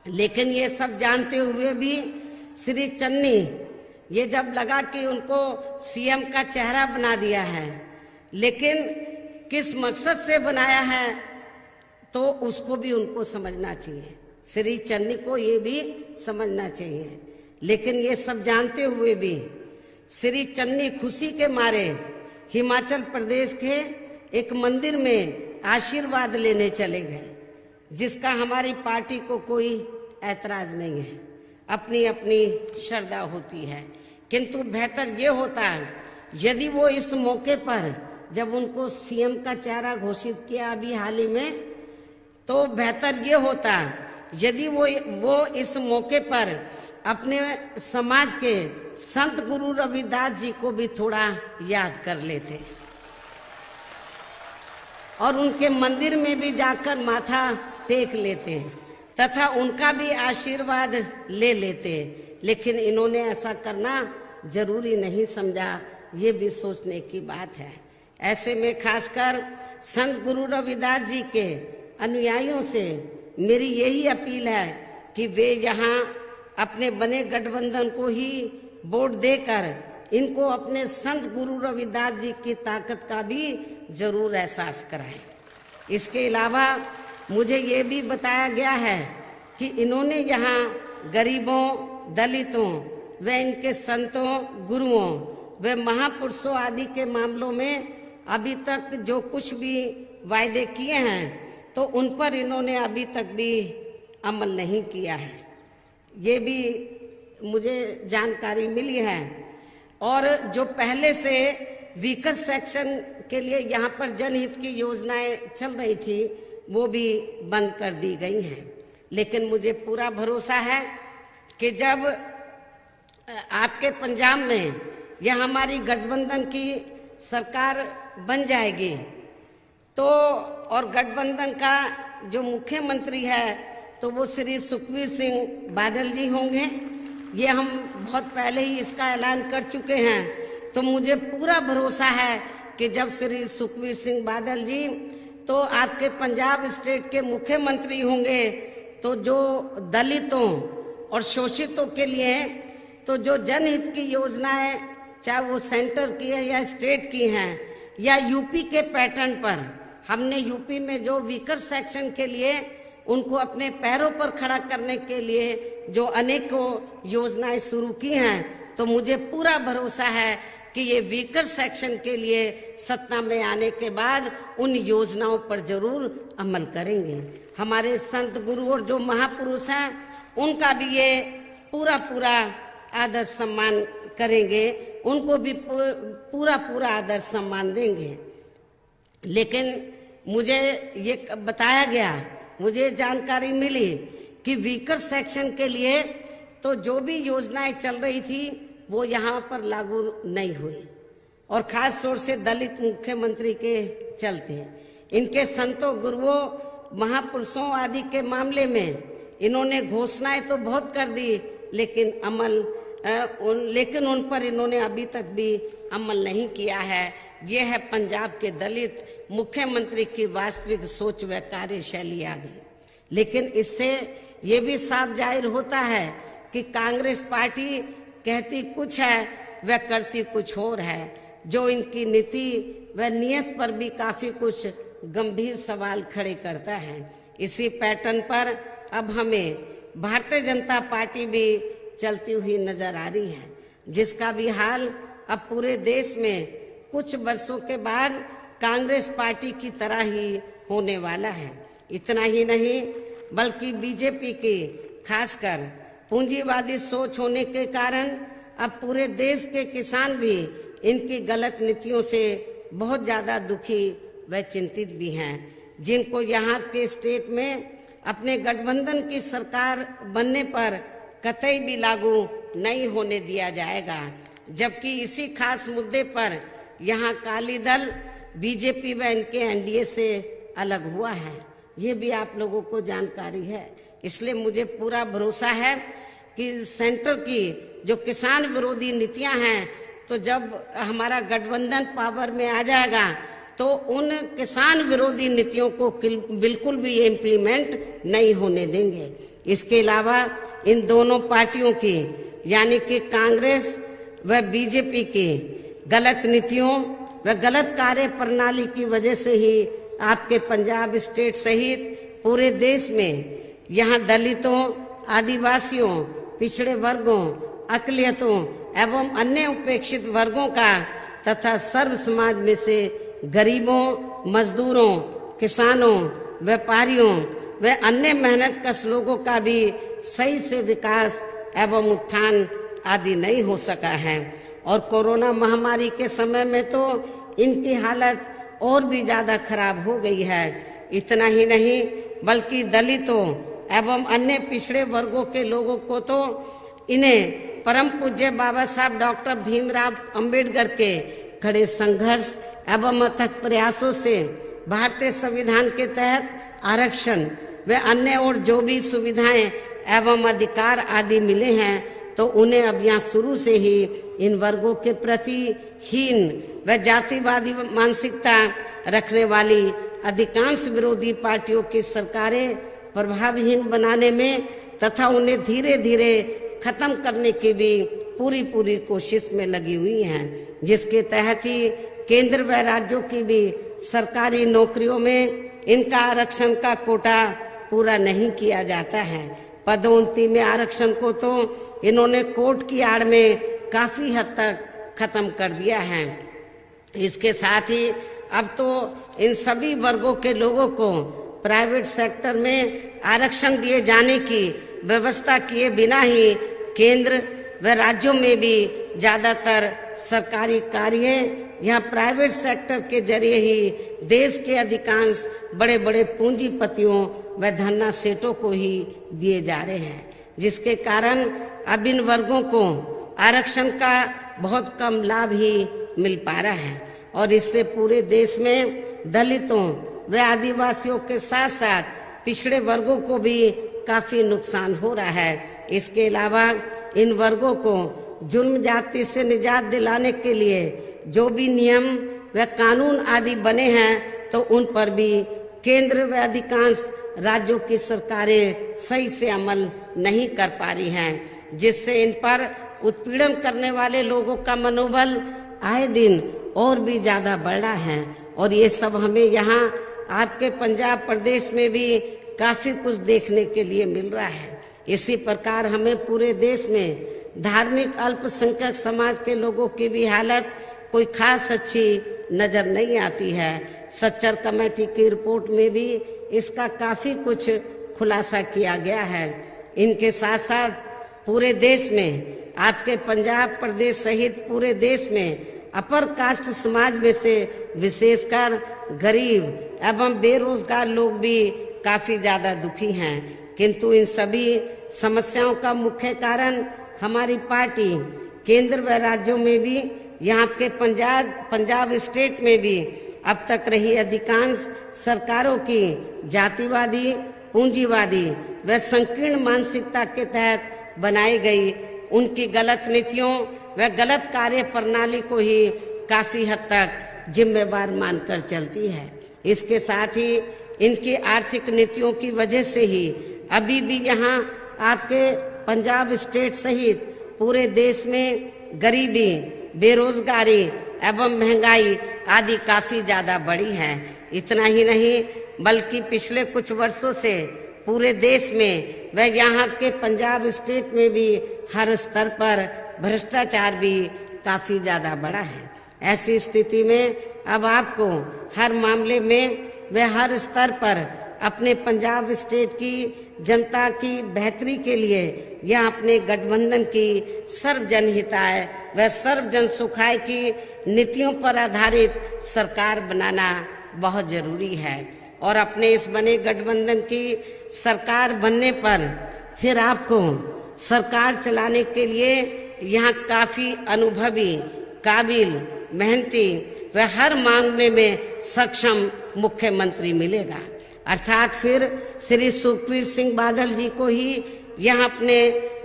लेकिन ये सब जानते हुए भी श्री चन्नी ये जब लगा कि उनको सीएम का चेहरा बना दिया है, लेकिन किस मकसद से बनाया है तो उसको भी उनको समझना चाहिए। श्री चन्नी को ये भी समझना चाहिए। लेकिन ये सब जानते हुए भी श्री चन्नी खुशी के मारे हिमाचल प्रदेश के एक मंदिर में आशीर्वाद लेने चले गए, जिसका हमारी पार्टी को कोई ऐतराज नहीं है। अपनी अपनी श्रद्धा होती है, किंतु बेहतर ये होता है यदि वो इस मौके पर जब उनको सीएम का चेहरा घोषित किया अभी हाल ही में, तो बेहतर ये होता यदि वो इस मौके पर अपने समाज के संत गुरु रविदास जी को भी थोड़ा याद कर लेते और उनके मंदिर में भी जाकर माथा टेक लेते तथा उनका भी आशीर्वाद ले लेते। लेकिन इन्होंने ऐसा करना जरूरी नहीं समझा, ये भी सोचने की बात है। ऐसे में खासकर संत गुरु रविदास जी के अनुयायियों से मेरी यही अपील है कि वे यहाँ अपने बने गठबंधन को ही वोट देकर इनको अपने संत गुरु रविदास जी की ताकत का भी जरूर एहसास कराएं। इसके अलावा मुझे ये भी बताया गया है कि इन्होंने यहाँ गरीबों, दलितों व इनके संतों, गुरुओं व महापुरुषों आदि के मामलों में अभी तक जो कुछ भी वायदे किए हैं तो उन पर इन्होंने अभी तक भी अमल नहीं किया है। ये भी मुझे जानकारी मिली है। और जो पहले से वीकर सेक्शन के लिए यहाँ पर जनहित की योजनाएं चल रही थी वो भी बंद कर दी गई हैं। लेकिन मुझे पूरा भरोसा है कि जब आपके पंजाब में यह हमारी गठबंधन की सरकार बन जाएगी तो और गठबंधन का जो मुख्यमंत्री है तो वो श्री सुखबीर सिंह बादल जी होंगे। ये हम बहुत पहले ही इसका ऐलान कर चुके हैं। तो मुझे पूरा भरोसा है कि जब श्री सुखबीर सिंह बादल जी तो आपके पंजाब स्टेट के मुख्यमंत्री होंगे तो जो दलितों और शोषितों के लिए तो जो जनहित की योजनाएं चाहे वो सेंटर की है या स्टेट की हैं या यूपी के पैटर्न पर, हमने यूपी में जो वीकर सेक्शन के लिए उनको अपने पैरों पर खड़ा करने के लिए जो अनेकों योजनाएं शुरू की हैं, तो मुझे पूरा भरोसा है कि ये वीकर सेक्शन के लिए सत्ता में आने के बाद उन योजनाओं पर जरूर अमल करेंगे। हमारे संत गुरु और जो महापुरुष हैं उनका भी ये पूरा पूरा आदर सम्मान करेंगे, उनको भी पूरा पूरा आदर सम्मान देंगे। लेकिन मुझे ये बताया गया, मुझे जानकारी मिली कि वीकर सेक्शन के लिए तो जो भी योजनाएं चल रही थी वो यहाँ पर लागू नहीं हुई और खास तौर से दलित मुख्यमंत्री के चलते इनके संतों, गुरुओं, महापुरुषों आदि के मामले में इन्होंने घोषणाएं तो बहुत कर दी लेकिन उन पर इन्होंने अभी तक भी अमल नहीं किया है। ये है पंजाब के दलित मुख्यमंत्री की वास्तविक सोच व कार्यशैली आदि। लेकिन इससे ये भी साफ जाहिर होता है कि कांग्रेस पार्टी कहती कुछ है व करती कुछ और है, जो इनकी नीति व नियत पर भी काफी कुछ गंभीर सवाल खड़े करता है। इसी पैटर्न पर अब हमें भारतीय जनता पार्टी भी चलती हुई नजर आ रही है, जिसका भी हाल अब पूरे देश में कुछ वर्षों के बाद कांग्रेस पार्टी की तरह ही होने वाला है। इतना ही नहीं बल्कि बीजेपी की खासकर पूंजीवादी सोच होने के कारण अब पूरे देश के किसान भी इनकी गलत नीतियों से बहुत ज्यादा दुखी व चिंतित भी हैं, जिनको यहाँ के स्टेट में अपने गठबंधन की सरकार बनने पर कतई भी लागू नहीं होने दिया जाएगा। जबकि इसी खास मुद्दे पर यहाँ अकाली दल बीजेपी व इनके एनडीए से अलग हुआ है, ये भी आप लोगों को जानकारी है। इसलिए मुझे पूरा भरोसा है कि सेंटर की जो किसान विरोधी नीतियां हैं, तो जब हमारा गठबंधन पावर में आ जाएगा तो उन किसान विरोधी नीतियों को बिल्कुल भी इम्प्लीमेंट नहीं होने देंगे। इसके अलावा इन दोनों पार्टियों की यानी कि कांग्रेस व बीजेपी की गलत नीतियों व गलत कार्य प्रणाली की वजह से ही आपके पंजाब स्टेट सहित पूरे देश में यहाँ दलितों, आदिवासियों, पिछड़े वर्गों, अकलियतों एवं अन्य उपेक्षित वर्गों का तथा सर्व समाज में से गरीबों, मजदूरों, किसानों, व्यापारियों व अन्य मेहनत कश लोगों का भी सही से विकास एवं उत्थान आदि नहीं हो सका है। और कोरोना महामारी के समय में तो इनकी हालत और भी ज्यादा खराब हो गई है। इतना ही नहीं बल्कि दलितों एवं अन्य पिछड़े वर्गों के लोगों को तो इन्हें परम पूज्य बाबा साहब डॉक्टर भीमराव अंबेडकर के कड़े संघर्ष एवं अथक प्रयासों से भारतीय संविधान के तहत आरक्षण व अन्य और जो भी सुविधाएं एवं अधिकार आदि मिले हैं, तो उन्हें अब यहाँ शुरू से ही इन वर्गों के प्रति हीन व जातिवादी मानसिकता रखने वाली अधिकांश विरोधी पार्टियों की सरकारें प्रभावहीन बनाने में तथा उन्हें धीरे धीरे खत्म करने की भी पूरी कोशिश में लगी हुई हैं, जिसके तहत ही केंद्र व राज्यों की भी सरकारी नौकरियों में इनका आरक्षण का कोटा पूरा नहीं किया जाता है। पदोन्नति में आरक्षण को तो इन्होंने कोर्ट की आड़ में काफी हद तक खत्म कर दिया है। इसके साथ ही अब तो इन सभी वर्गों के लोगों को प्राइवेट सेक्टर में आरक्षण दिए जाने की व्यवस्था किए बिना ही केंद्र व राज्यों में भी ज्यादातर सरकारी कार्य यहाँ प्राइवेट सेक्टर के जरिए ही देश के अधिकांश बड़े बड़े पूंजीपतियों व धन्ना सेठों को ही दिए जा रहे हैं, जिसके कारण अब इन वर्गों को आरक्षण का बहुत कम लाभ ही मिल पा रहा है। और इससे पूरे देश में दलितों व आदिवासियों के साथ साथ पिछड़े वर्गों को भी काफी नुकसान हो रहा है। इसके अलावा इन वर्गों को जुल्म जाति से निजात दिलाने के लिए जो भी नियम व कानून आदि बने हैं, तो उन पर भी केंद्र व अधिकांश राज्यों की सरकारें सही से अमल नहीं कर पा रही हैं, जिससे इन पर उत्पीड़न करने वाले लोगों का मनोबल आए दिन और भी ज्यादा बढ़ रहा है। और ये सब हमें यहाँ आपके पंजाब प्रदेश में भी काफी कुछ देखने के लिए मिल रहा है। इसी प्रकार हमें पूरे देश में धार्मिक अल्पसंख्यक समाज के लोगों की भी हालत कोई खास अच्छी नजर नहीं आती है। सच्चर कमेटी की रिपोर्ट में भी इसका काफी कुछ खुलासा किया गया है। इनके साथ साथ पूरे देश में आपके पंजाब प्रदेश सहित पूरे देश में अपर कास्ट समाज में से विशेषकर गरीब एवं बेरोजगार लोग भी काफी ज्यादा दुखी हैं। किंतु इन सभी समस्याओं का मुख्य कारण हमारी पार्टी केंद्र व राज्यों में भी यहाँ के पंजाब स्टेट में भी अब तक रही अधिकांश सरकारों की जातिवादी, पूंजीवादी व संकीर्ण मानसिकता के तहत बनाई गई उनकी गलत नीतियों व गलत कार्य प्रणाली को ही काफी हद तक जिम्मेवार मानकर चलती है। इसके साथ ही इनकी आर्थिक नीतियों की वजह से ही अभी भी यहाँ आपके पंजाब स्टेट सहित पूरे देश में गरीबी, बेरोजगारी एवं महंगाई आदि काफी ज्यादा बढ़ी है। इतना ही नहीं बल्कि पिछले कुछ वर्षों से पूरे देश में व यहाँ के पंजाब स्टेट में भी हर स्तर पर भ्रष्टाचार भी काफी ज्यादा बढ़ा है। ऐसी स्थिति में अब आपको हर मामले में व हर स्तर पर अपने पंजाब स्टेट की जनता की बेहतरी के लिए या अपने गठबंधन की सर्वजन हिताय व सर्वजन सुखाय की नीतियों पर आधारित सरकार बनाना बहुत जरूरी है। और अपने इस बने गठबंधन की सरकार बनने पर फिर आपको सरकार चलाने के लिए यहाँ काफी अनुभवी, काबिल, मेहनती व हर मांगने में सक्षम मुख्यमंत्री मिलेगा। अर्थात फिर श्री सुखबीर सिंह बादल जी को ही यहाँ अपने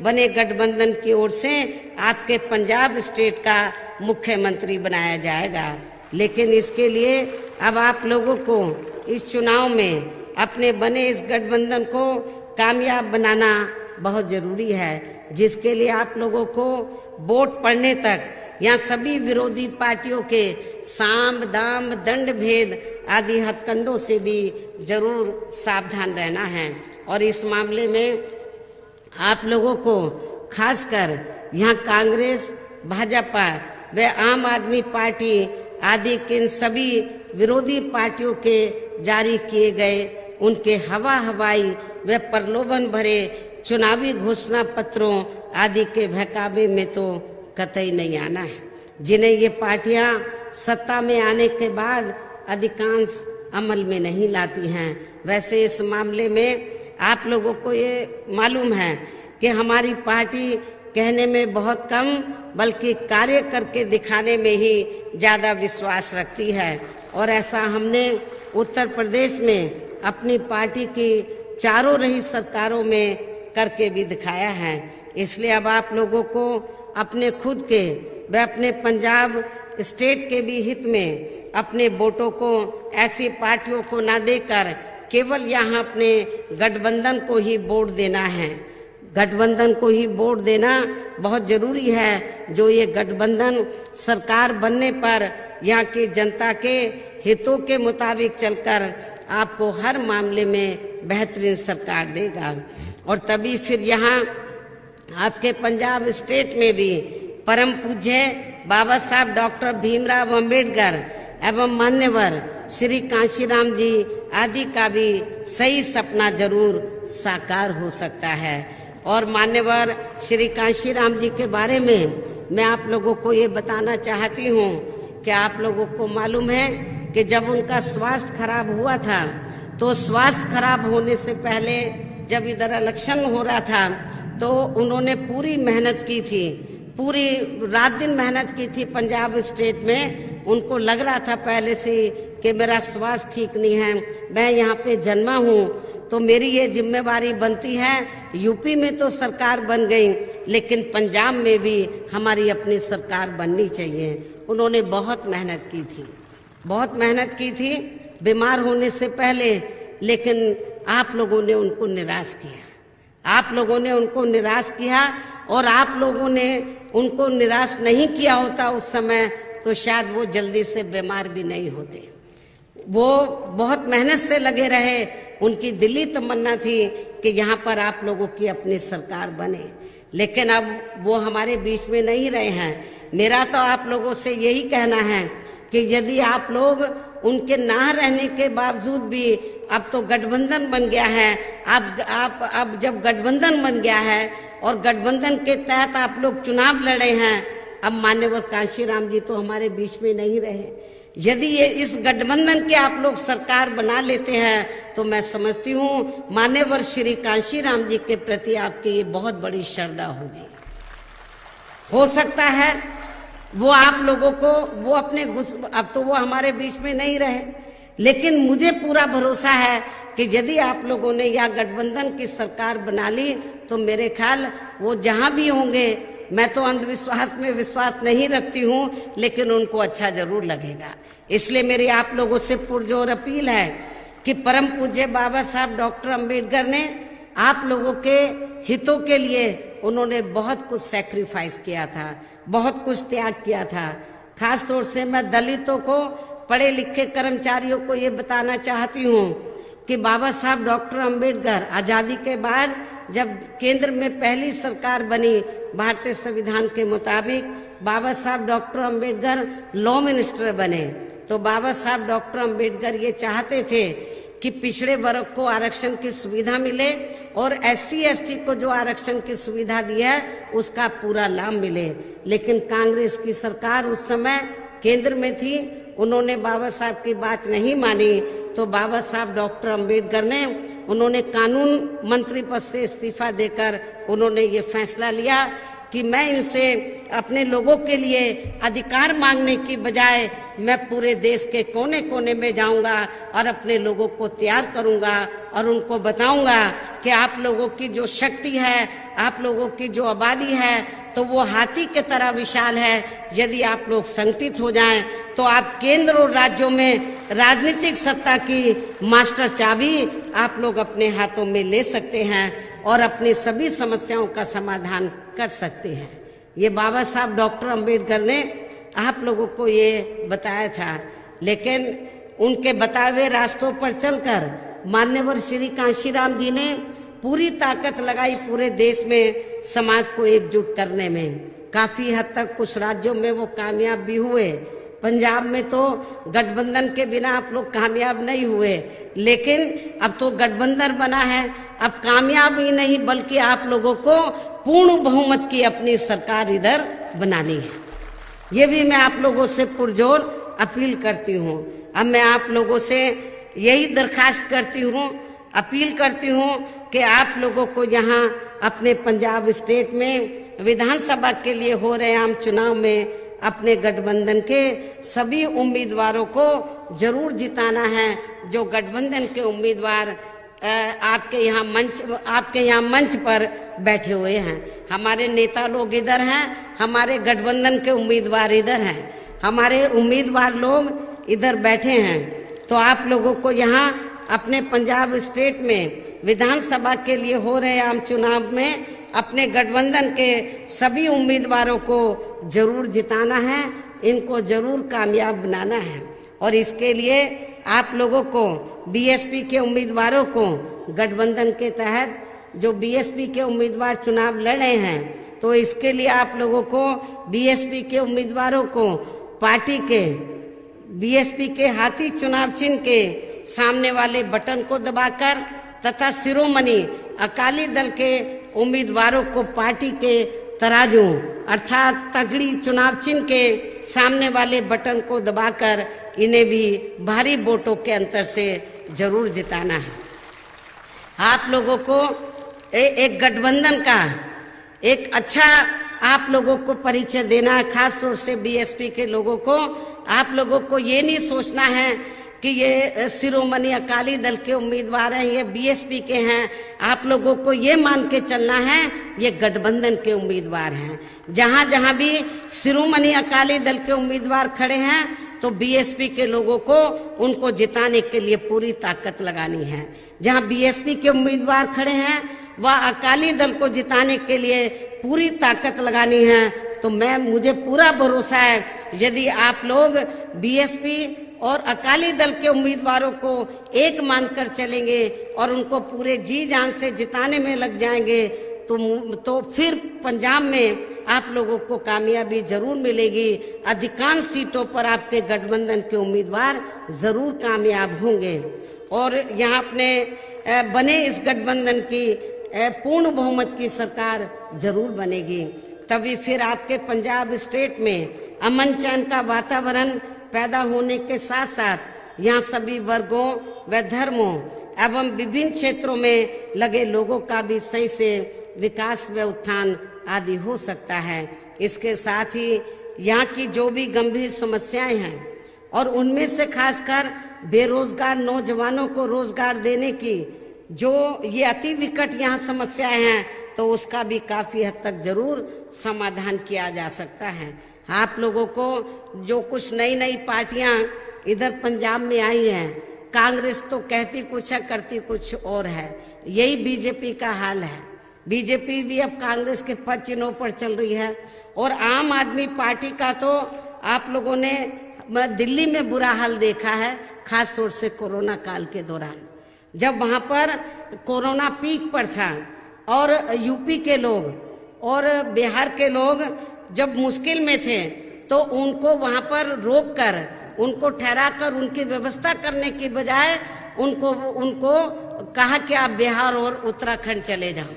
बने गठबंधन की ओर से आपके पंजाब स्टेट का मुख्यमंत्री बनाया जाएगा। लेकिन इसके लिए अब आप लोगों को इस चुनाव में अपने बने इस गठबंधन को कामयाब बनाना बहुत जरूरी है, जिसके लिए आप लोगों को वोट पड़ने तक यहाँ सभी विरोधी पार्टियों के साम दाम दंड भेद आदि हथकंडों से भी जरूर सावधान रहना है। और इस मामले में आप लोगों को खासकर यहाँ कांग्रेस, भाजपा व आम आदमी पार्टी आदि के इन सभी विरोधी पार्टियों के जारी किए गए उनके हवाई व प्रलोभन भरे चुनावी घोषणा पत्रों आदि के बहकावे में तो कतई नहीं आना है, जिन्हें ये पार्टियां सत्ता में आने के बाद अधिकांश अमल में नहीं लाती हैं। वैसे इस मामले में आप लोगों को ये मालूम है कि हमारी पार्टी कहने में बहुत कम बल्कि कार्य करके दिखाने में ही ज्यादा विश्वास रखती है। और ऐसा हमने उत्तर प्रदेश में अपनी पार्टी की चारों रही सरकारों में करके भी दिखाया है। इसलिए अब आप लोगों को अपने खुद के व अपने पंजाब स्टेट के भी हित में अपने वोटों को ऐसी पार्टियों को ना देकर केवल यहाँ अपने गठबंधन को ही वोट देना है। गठबंधन को ही वोट देना बहुत जरूरी है, जो ये गठबंधन सरकार बनने पर यहाँ की जनता के हितों के मुताबिक चलकर आपको हर मामले में बेहतरीन सरकार देगा। और तभी फिर यहाँ आपके पंजाब स्टेट में भी परम पूज्य बाबा साहब डॉक्टर भीमराव अंबेडकर एवं मान्यवर श्री कांशीराम जी आदि का भी सही सपना जरूर साकार हो सकता है। और मान्यवर श्री कांशीराम जी के बारे में मैं आप लोगों को ये बताना चाहती हूँ कि आप लोगों को मालूम है कि जब उनका स्वास्थ्य खराब हुआ था तो स्वास्थ्य खराब होने से पहले जब इधर इलेक्शन हो रहा था तो उन्होंने पूरी मेहनत की थी, पूरी रात दिन मेहनत की थी पंजाब स्टेट में। उनको लग रहा था पहले से कि मेरा स्वास्थ्य ठीक नहीं है, मैं यहाँ पे जन्मा हूँ तो मेरी ये जिम्मेवारी बनती है। यूपी में तो सरकार बन गई लेकिन पंजाब में भी हमारी अपनी सरकार बननी चाहिए। उन्होंने बहुत मेहनत की थी, बहुत मेहनत की थी बीमार होने से पहले, लेकिन आप लोगों ने उनको निराश किया, आप लोगों ने उनको निराश किया। और आप लोगों ने उनको निराश नहीं किया होता उस समय तो शायद वो जल्दी से बीमार भी नहीं होते। वो बहुत मेहनत से लगे रहे, उनकी दिली तमन्ना थी कि यहाँ पर आप लोगों की अपनी सरकार बने, लेकिन अब वो हमारे बीच में नहीं रहे हैं। मेरा तो आप लोगों से यही कहना है कि यदि आप लोग उनके ना रहने के बावजूद भी अब तो गठबंधन बन गया है, अब जब गठबंधन बन गया है और गठबंधन के तहत आप लोग चुनाव लड़े हैं, अब मान्यवर कांशीराम जी तो हमारे बीच में नहीं रहे। यदि ये इस गठबंधन के आप लोग सरकार बना लेते हैं तो मैं समझती हूँ मान्यवर श्री कांशीराम जी के प्रति आपकी ये बहुत बड़ी श्रद्धा होगी। हो सकता है वो आप लोगों को वो अपने अब तो वो हमारे बीच में नहीं रहे, लेकिन मुझे पूरा भरोसा है कि यदि आप लोगों ने यह गठबंधन की सरकार बना ली तो मेरे ख्याल वो जहां भी होंगे, मैं तो अंधविश्वास में विश्वास नहीं रखती हूँ, लेकिन उनको अच्छा जरूर लगेगा। इसलिए मेरी आप लोगों से पुरजोर अपील है कि परम पूज्य बाबा साहब डॉक्टर अंबेडकर ने आप लोगों के हितों के लिए उन्होंने बहुत कुछ सैक्रिफाइस किया था, बहुत कुछ त्याग किया था। खास तौर से मैं दलितों को, पढ़े लिखे कर्मचारियों को ये बताना चाहती हूँ कि बाबा साहब डॉक्टर अंबेडकर आजादी के बाद जब केंद्र में पहली सरकार बनी भारतीय संविधान के मुताबिक, बाबा साहब डॉक्टर अंबेडकर लॉ मिनिस्टर बने। तो बाबा साहब डॉक्टर अंबेडकर ये चाहते थे कि पिछड़े वर्ग को आरक्षण की सुविधा मिले और SC ST को जो आरक्षण की सुविधा दी है उसका पूरा लाभ मिले। लेकिन कांग्रेस की सरकार उस समय केंद्र में थी, उन्होंने बाबा साहब की बात नहीं मानी। तो बाबा साहब डॉक्टर अंबेडकर ने उन्होंने कानून मंत्री पद से इस्तीफा देकर उन्होंने ये फैसला लिया कि मैं इनसे अपने लोगों के लिए अधिकार मांगने की बजाय मैं पूरे देश के कोने कोने में जाऊंगा और अपने लोगों को तैयार करूंगा और उनको बताऊंगा कि आप लोगों की जो शक्ति है, आप लोगों की जो आबादी है, तो वो हाथी के तरह विशाल है। यदि आप लोग संगठित हो जाएं तो आप केंद्र और राज्यों में राजनीतिक सत्ता की मास्टर चाबी आप लोग अपने हाथों में ले सकते हैं और अपनी सभी समस्याओं का समाधान कर सकते हैं। ये बाबा साहब डॉक्टर अंबेडकर ने आप लोगों को ये बताया था, लेकिन उनके बताए हुए रास्तों पर चलकर मान्यवर श्री कांशीराम जी ने पूरी ताकत लगाई पूरे देश में समाज को एकजुट करने में। काफी हद तक कुछ राज्यों में वो कामयाब भी हुए। पंजाब में तो गठबंधन के बिना आप लोग कामयाब नहीं हुए, लेकिन अब तो गठबंधन बना है। अब कामयाब ही नहीं बल्कि आप लोगों को पूर्ण बहुमत की अपनी सरकार इधर बनानी है। ये भी मैं आप लोगों से पुरजोर अपील करती हूँ। अब मैं आप लोगों से यही दरखास्त करती हूँ, अपील करती हूँ कि आप लोगों को यहाँ अपने पंजाब स्टेट में विधानसभा के लिए हो रहे आम चुनाव में अपने गठबंधन के सभी उम्मीदवारों को जरूर जिताना है। जो गठबंधन के उम्मीदवार आपके यहाँ मंच पर बैठे हुए हैं, हमारे नेता लोग इधर हैं, हमारे गठबंधन के उम्मीदवार इधर हैं, हमारे उम्मीदवार लोग इधर बैठे हैं। तो आप लोगों को यहाँ अपने पंजाब स्टेट में विधानसभा के लिए हो रहे आम चुनाव में अपने गठबंधन के सभी उम्मीदवारों को जरूर जिताना है, इनको जरूर कामयाब बनाना है। और इसके लिए आप लोगों को बीएसपी के उम्मीदवारों को गठबंधन के तहत जो बीएसपी के उम्मीदवार चुनाव लड़े हैं, तो इसके लिए आप लोगों को बीएसपी के उम्मीदवारों को पार्टी के बीएसपी के हाथी चुनाव चिन्ह के सामने वाले बटन को दबाकर तथा शिरोमणि अकाली दल के उम्मीदवारों को पार्टी के तराजू अर्थात तगड़ी चुनाव चिन्ह के सामने वाले बटन को दबाकर इन्हें भी भारी वोटों के अंतर से जरूर जिताना है। आप लोगों को एक गठबंधन का एक अच्छा आप लोगों को परिचय देना है, खास तौर से बीएसपी के लोगों को। आप लोगों को ये नहीं सोचना है कि ये शिरोमणि अकाली दल के उम्मीदवार हैं, ये बीएसपी के हैं। आप लोगों को ये मान के चलना है ये गठबंधन के उम्मीदवार हैं। जहां जहां भी शिरोमणि अकाली दल के उम्मीदवार खड़े हैं तो बीएसपी के लोगों को उनको जिताने के लिए पूरी ताकत लगानी है। जहां बीएसपी के उम्मीदवार खड़े हैं वह अकाली दल को जिताने के लिए पूरी ताकत लगानी है। तो मुझे पूरा भरोसा है यदि आप लोग बीएसपी और अकाली दल के उम्मीदवारों को एक मानकर चलेंगे और उनको पूरे जी जान से जिताने में लग जाएंगे तो फिर पंजाब में आप लोगों को कामयाबी जरूर मिलेगी। अधिकांश सीटों पर आपके गठबंधन के उम्मीदवार जरूर कामयाब होंगे और यहाँ अपने बने इस गठबंधन की पूर्ण बहुमत की सरकार जरूर बनेगी। तभी फिर आपके पंजाब स्टेट में अमन चैन का वातावरण पैदा होने के साथ साथ यहाँ सभी वर्गों व धर्मों एवं विभिन्न क्षेत्रों में लगे लोगों का भी सही से विकास व उत्थान आदि हो सकता है। इसके साथ ही यहाँ की जो भी गंभीर समस्याएं हैं और उनमें से खासकर बेरोजगार नौजवानों को रोजगार देने की जो ये अति विकट यहाँ समस्याएं हैं तो उसका भी काफी हद तक जरूर समाधान किया जा सकता है। आप लोगों को जो कुछ नई नई पार्टियां इधर पंजाब में आई हैं, कांग्रेस तो कहती कुछ है करती कुछ और है, यही बीजेपी का हाल है। बीजेपी भी अब कांग्रेस के पद चिन्हों पर चल रही है और आम आदमी पार्टी का तो आप लोगों ने दिल्ली में बुरा हाल देखा है, खास तौर से कोरोना काल के दौरान जब वहां पर कोरोना पीक पर था और यूपी के लोग और बिहार के लोग जब मुश्किल में थे तो उनको वहां पर रोक कर उनको ठहरा कर उनकी व्यवस्था करने की बजाय उनको कहा कि आप बिहार और उत्तराखंड चले जाओ,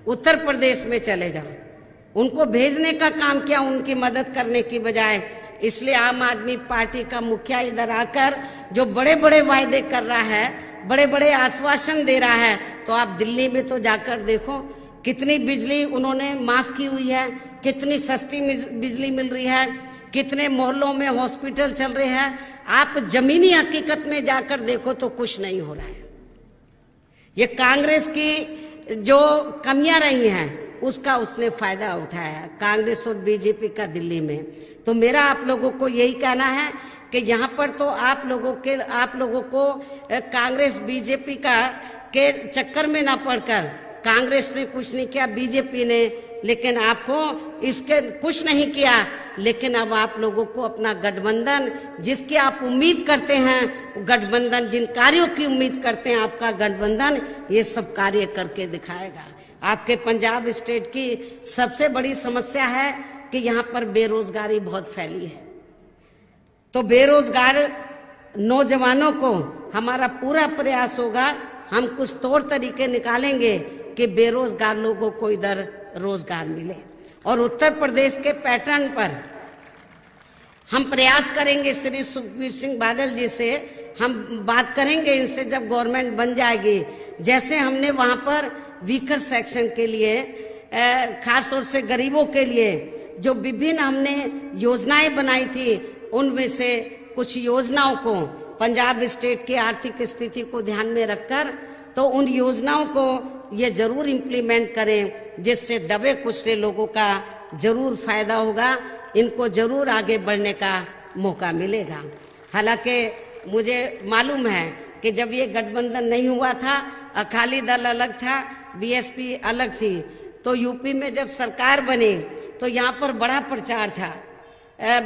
उत्तर प्रदेश में चले जाओ। उनको भेजने का काम किया उनकी मदद करने की बजाय। इसलिए आम आदमी पार्टी का मुखिया इधर आकर जो बड़े बड़े वायदे कर रहा है, बड़े बड़े आश्वासन दे रहा है, तो आप दिल्ली में तो जाकर देखो कितनी बिजली उन्होंने माफ की हुई है, कितनी सस्ती बिजली मिल रही है, कितने मोहल्लों में हॉस्पिटल चल रहे हैं। आप जमीनी हकीकत में जाकर देखो तो कुछ नहीं हो रहा है। ये कांग्रेस की जो कमियां रही हैं उसका उसने फायदा उठाया, कांग्रेस और बीजेपी का दिल्ली में। तो मेरा आप लोगों को यही कहना है कि यहाँ पर तो आप लोगों को कांग्रेस बीजेपी के चक्कर में ना पड़कर, कांग्रेस ने कुछ नहीं किया, बीजेपी ने, लेकिन आपको इसके कुछ नहीं किया। लेकिन अब आप लोगों को अपना गठबंधन, जिसकी आप उम्मीद करते हैं, गठबंधन जिन कार्यों की उम्मीद करते हैं, आपका गठबंधन ये सब कार्य करके दिखाएगा। आपके पंजाब स्टेट की सबसे बड़ी समस्या है कि यहाँ पर बेरोजगारी बहुत फैली है। तो बेरोजगार नौजवानों को हमारा पूरा प्रयास होगा, हम कुछ तौर तरीके निकालेंगे कि बेरोजगार लोगों को इधर रोजगार मिले। और उत्तर प्रदेश के पैटर्न पर हम प्रयास करेंगे। श्री सुखबीर सिंह बादल जी से हम बात करेंगे, इनसे जब गवर्नमेंट बन जाएगी, जैसे हमने वहां पर वीकर सेक्शन के लिए, खास तौर से गरीबों के लिए जो विभिन्न हमने योजनाएं बनाई थी, उनमें से कुछ योजनाओं को पंजाब स्टेट की आर्थिक स्थिति को ध्यान में रखकर, तो उन योजनाओं को ये जरूर इम्प्लीमेंट करें, जिससे दबे कुचले लोगों का जरूर फायदा होगा, इनको जरूर आगे बढ़ने का मौका मिलेगा। हालांकि मुझे मालूम है कि जब ये गठबंधन नहीं हुआ था, अकाली दल अलग था, बीएसपी अलग थी, तो यूपी में जब सरकार बनी तो यहाँ पर बड़ा प्रचार था,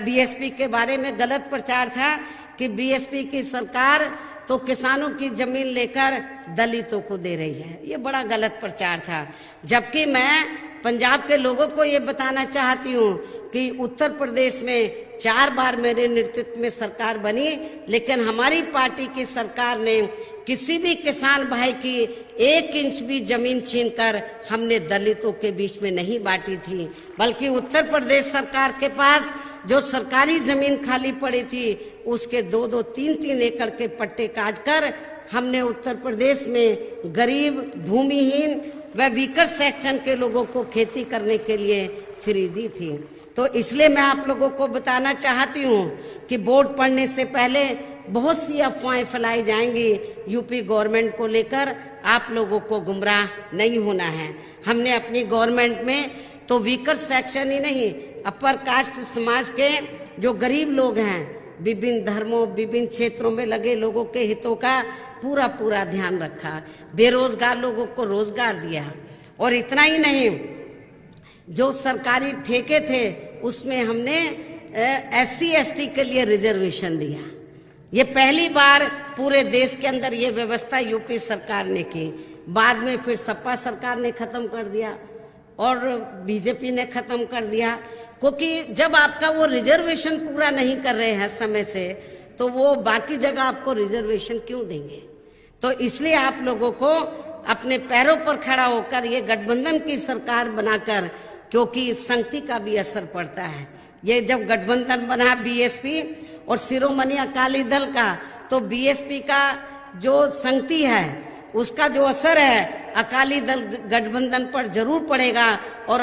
बीएसपी के बारे में गलत प्रचार था कि बीएसपी की सरकार तो किसानों की जमीन लेकर दलितों को दे रही है। ये बड़ा गलत प्रचार था। जबकि मैं पंजाब के लोगों को ये बताना चाहती हूँ कि उत्तर प्रदेश में 4 बार मेरे नेतृत्व में सरकार बनी, लेकिन हमारी पार्टी की सरकार ने किसी भी किसान भाई की 1 इंच भी जमीन छीनकर हमने दलितों के बीच में नहीं बांटी थी, बल्कि उत्तर प्रदेश सरकार के पास जो सरकारी जमीन खाली पड़ी थी, उसके 2-2, 3-3 एकड़ के पट्टे काटकर हमने उत्तर प्रदेश में गरीब, भूमिहीन व वीकर सेक्शन के लोगों को खेती करने के लिए फ्री दी थी। तो इसलिए मैं आप लोगों को बताना चाहती हूँ कि वोट पड़ने से पहले बहुत सी अफवाहें फैलाई जाएंगी यूपी गवर्नमेंट को लेकर, आप लोगों को गुमराह नहीं होना है। हमने अपनी गवर्नमेंट में तो वीकर सेक्शन ही नहीं, अपर कास्ट समाज के जो गरीब लोग हैं, विभिन्न धर्मों, विभिन्न क्षेत्रों में लगे लोगों के हितों का पूरा ध्यान रखा, बेरोजगार लोगों को रोजगार दिया। और इतना ही नहीं, जो सरकारी ठेके थे उसमें हमने SC ST के लिए रिजर्वेशन दिया। ये पहली बार पूरे देश के अंदर ये व्यवस्था यूपी सरकार ने की। बाद में फिर सपा सरकार ने खत्म कर दिया और बीजेपी ने खत्म कर दिया, क्योंकि जब आपका वो रिजर्वेशन पूरा नहीं कर रहे हैं समय से, तो वो बाकी जगह आपको रिजर्वेशन क्यों देंगे। तो इसलिए आप लोगों को अपने पैरों पर खड़ा होकर ये गठबंधन की सरकार बनाकर, क्योंकि संगति का भी असर पड़ता है। ये जब गठबंधन बना बीएसपी और शिरोमणि अकाली दल का, तो बीएसपी का जो संगति है उसका जो असर है अकाली दल गठबंधन पर जरूर पड़ेगा। और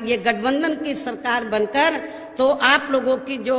ये गठबंधन की सरकार बनकर तो आप लोगों की जो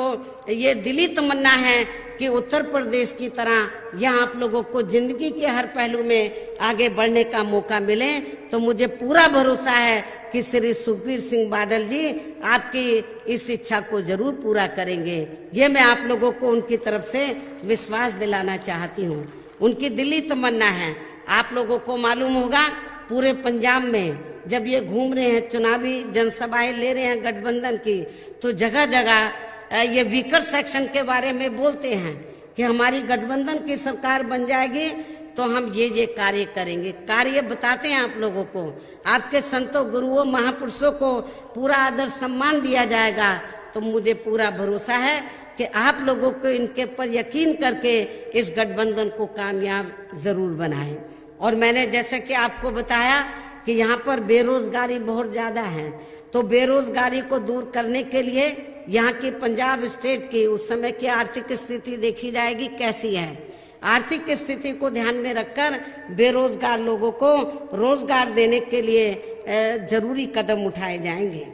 ये दिली तमन्ना है कि उत्तर प्रदेश की तरह यहाँ आप लोगों को जिंदगी के हर पहलू में आगे बढ़ने का मौका मिले, तो मुझे पूरा भरोसा है कि श्री सुखबीर सिंह बादल जी आपकी इस इच्छा को जरूर पूरा करेंगे। ये मैं आप लोगों को उनकी तरफ से विश्वास दिलाना चाहती हूँ। उनकी दिली तमन्ना है। आप लोगों को मालूम होगा पूरे पंजाब में जब ये घूम रहे हैं, चुनावी जनसभाएं ले रहे हैं गठबंधन की, तो जगह जगह ये वीकर सेक्शन के बारे में बोलते हैं कि हमारी गठबंधन की सरकार बन जाएगी तो हम ये कार्य करेंगे। कार्य बताते हैं आप लोगों को, आपके संतों, गुरुओं, महापुरुषों को पूरा आदर सम्मान दिया जाएगा। तो मुझे पूरा भरोसा है कि आप लोगों को इनके पर यकीन करके इस गठबंधन को कामयाब जरूर बनाएं। और मैंने जैसे कि आपको बताया कि यहाँ पर बेरोजगारी बहुत ज्यादा है, तो बेरोजगारी को दूर करने के लिए यहाँ की पंजाब स्टेट की उस समय की आर्थिक स्थिति देखी जाएगी कैसी है। आर्थिक स्थिति को ध्यान में रखकर बेरोजगार लोगों को रोजगार देने के लिए जरूरी कदम उठाए जाएंगे।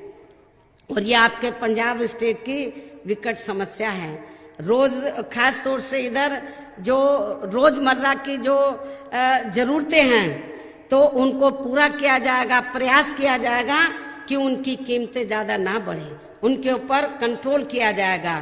और ये आपके पंजाब स्टेट की विकट समस्या है। रोज खास तौर से इधर जो रोजमर्रा की जो जरूरतें हैं तो उनको पूरा किया जाएगा, प्रयास किया जाएगा कि उनकी कीमतें ज्यादा ना बढ़े, उनके ऊपर कंट्रोल किया जाएगा।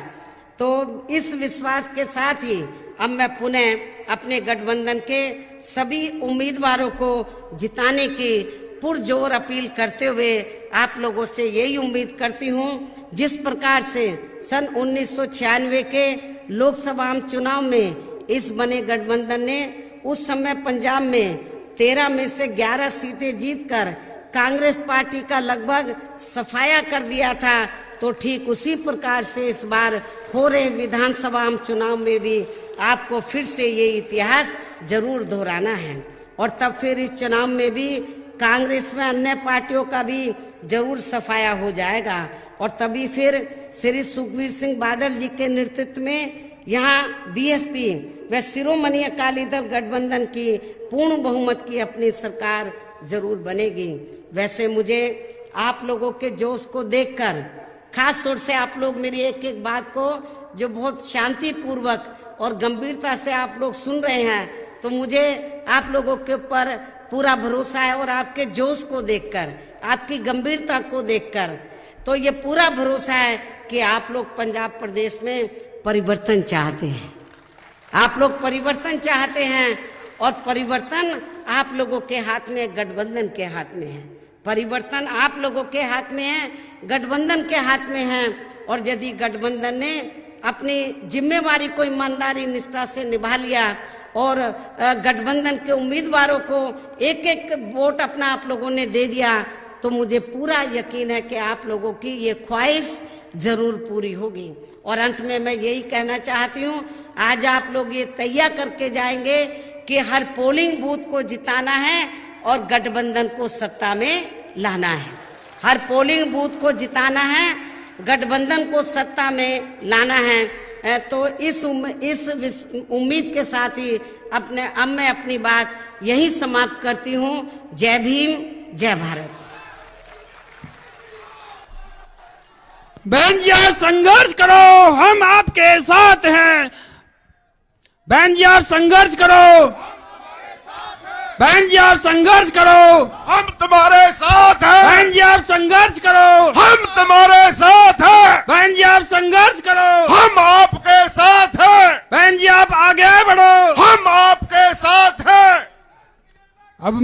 तो इस विश्वास के साथ ही अब मैं पुनः अपने गठबंधन के सभी उम्मीदवारों को जिताने की पुरजोर अपील करते हुए आप लोगों से यही उम्मीद करती हूं, जिस प्रकार से सन 1996 के लोकसभा चुनाव में इस बने गठबंधन ने उस समय पंजाब में 13 में से 11 सीटें जीतकर कांग्रेस पार्टी का लगभग सफाया कर दिया था, तो ठीक उसी प्रकार से इस बार हो रहे विधानसभा चुनाव में भी आपको फिर से ये इतिहास जरूर दोहराना है। और तब फिर इस चुनाव में भी कांग्रेस में अन्य पार्टियों का भी जरूर सफाया हो जाएगा और तभी फिर श्री सुखबीर सिंह बादल जी के नेतृत्व में यहाँ बीएसपी व शिरोमणि अकाली दल गठबंधन की पूर्ण बहुमत की अपनी सरकार जरूर बनेगी। वैसे मुझे आप लोगों के जोश को देखकर, खास तौर से आप लोग मेरी एक एक बात को जो बहुत शांति पूर्वक और गंभीरता से आप लोग सुन रहे हैं, तो मुझे आप लोगों के ऊपर पूरा भरोसा है और आपके जोश को देखकर, आपकी गंभीरता को देखकर तो ये पूरा भरोसा है कि आप लोग पंजाब प्रदेश में परिवर्तन चाहते हैं। आप लोग परिवर्तन चाहते हैं और परिवर्तन आप लोगों के हाथ में, गठबंधन के हाथ में है। परिवर्तन आप लोगों के हाथ में है, गठबंधन के हाथ में है। और यदि गठबंधन ने अपनी जिम्मेवारी को ईमानदारी निष्ठा से निभा लिया और गठबंधन के उम्मीदवारों को एक एक वोट अपना आप लोगों ने दे दिया, तो मुझे पूरा यकीन है कि आप लोगों की ये ख्वाहिश जरूर पूरी होगी। और अंत में मैं यही कहना चाहती हूँ, आज आप लोग ये तैयार करके जाएंगे कि हर पोलिंग बूथ को जिताना है और गठबंधन को सत्ता में लाना है। हर पोलिंग बूथ को जिताना है, गठबंधन को सत्ता में लाना है। तो इस उम्मीद के साथ ही अब मैं अपनी बात यही समाप्त करती हूँ। जय भीम, जय भारत। बहन जी आप संघर्ष करो, हम आपके साथ हैं। बहन जी आप संघर्ष करो, बहन जी आप संघर्ष करो, हम तुम्हारे साथ हैं। बहन जी आप संघर्ष करो, हम तुम्हारे साथ हैं। बहन जी आप संघर्ष करो, हम आपके साथ हैं। बहन जी आप आगे बढ़ो, हम आपके साथ हैं। अब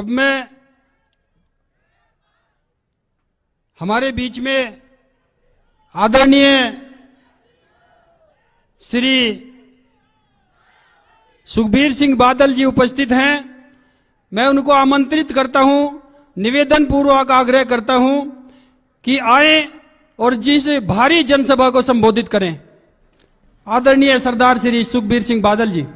मैं हमारे बीच में आदरणीय श्री सुखबीर सिंह बादल जी उपस्थित हैं। मैं उनको आमंत्रित करता हूं, निवेदन पूर्वक आग्रह करता हूं कि आए और जिस भारी जनसभा को संबोधित करें। आदरणीय सरदार श्री सुखबीर सिंह बादल जी।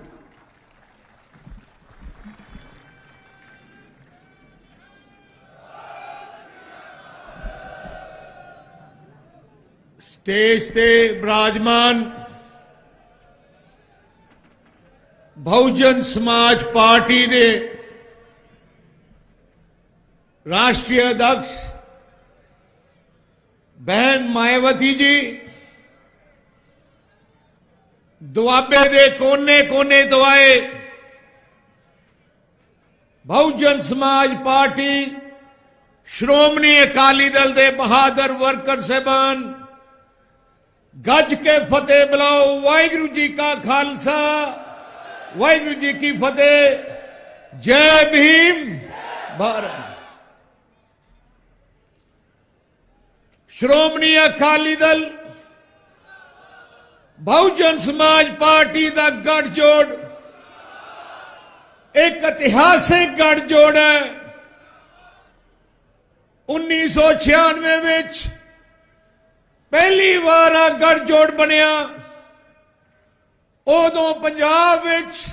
स्टेज ते विराजमान बहुजन समाज पार्टी दे राष्ट्रीय अध्यक्ष बहन मायावती जी, दुआबे दे कोने कोने तो आए बहुजन समाज पार्टी श्रोमणी अकाली दल दे बहादुर वर्कर साहबान, गज के फतेह बुलाओ। वाहिगुरु जी का खालसा, वाहिगुरु जी की फतेह। जय भीम भारत। श्रोमणी अकाली दल बहुजन समाज पार्टी का गठजोड़ एक ऐतिहासिक गठजोड़ है। 1996 विच पहली बार गठजोड़ बनिया, उदों पंजाब विच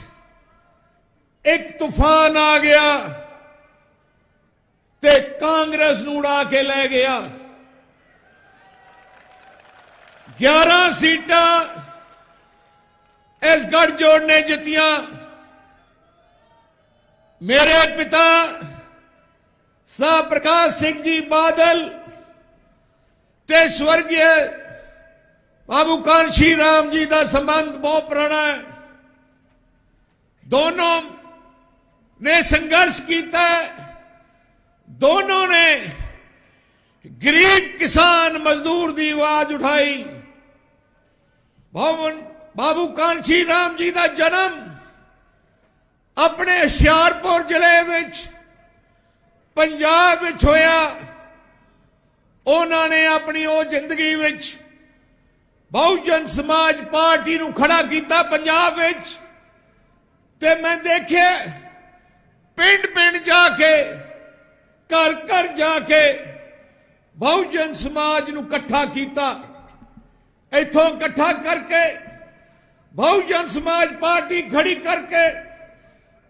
एक तूफान आ गया ते कांग्रेस नूं उड़ा के ले गया। 11 सीटां इस गठजोड़ ने जीतियां। मेरे पिता ਸਰਦਾਰ ਪ੍ਰਕਾਸ਼ ਸਿੰਘ ਜੀ ਬਾਦਲ ਤੇ ਸਵਰਗੀ ਬਾਬੂ ਕਾਂਸ਼ੀ ਰਾਮ ਜੀ ਦਾ ਸੰਬੰਧ ਬਹੁਤ ਪੁਰਾਣਾ ਹੈ। दोनों ने संघर्ष किया, दोनों ने गरीब किसान मजदूर की आवाज उठाई। बाबू कांशी राम जी का जन्म अपने हुशियारपुर जिले विच पंजाब विच होया। उन्होंने अपनी वो जिंदगी विच बहुजन समाज पार्टी नूं खड़ा किया पंजाब विच। ते मैं देखे पिंड पिंड जाके घर घर जाके बहुजन समाज नूं इकट्ठा किया। इथों इकट्ठा करके बहुजन समाज पार्टी खड़ी करके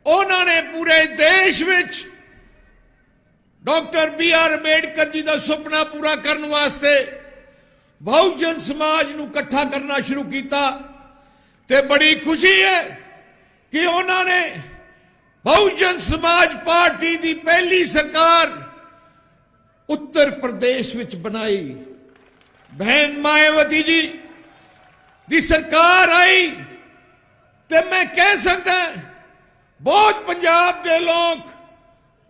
उन्होंने पूरे देश विच डॉक्टर BR अंबेडकर जी का सुपना पूरा करने वास्ते बहुजन समाज नूं इकट्ठा करना शुरू किया। ते बड़ी खुशी है कि उन्होंने बहुजन समाज पार्टी की पहली सरकार उत्तर प्रदेश विच बनाई। बहन मायावती जी की सरकार आई ते मैं कह सकता बहुत पंजाब के लोग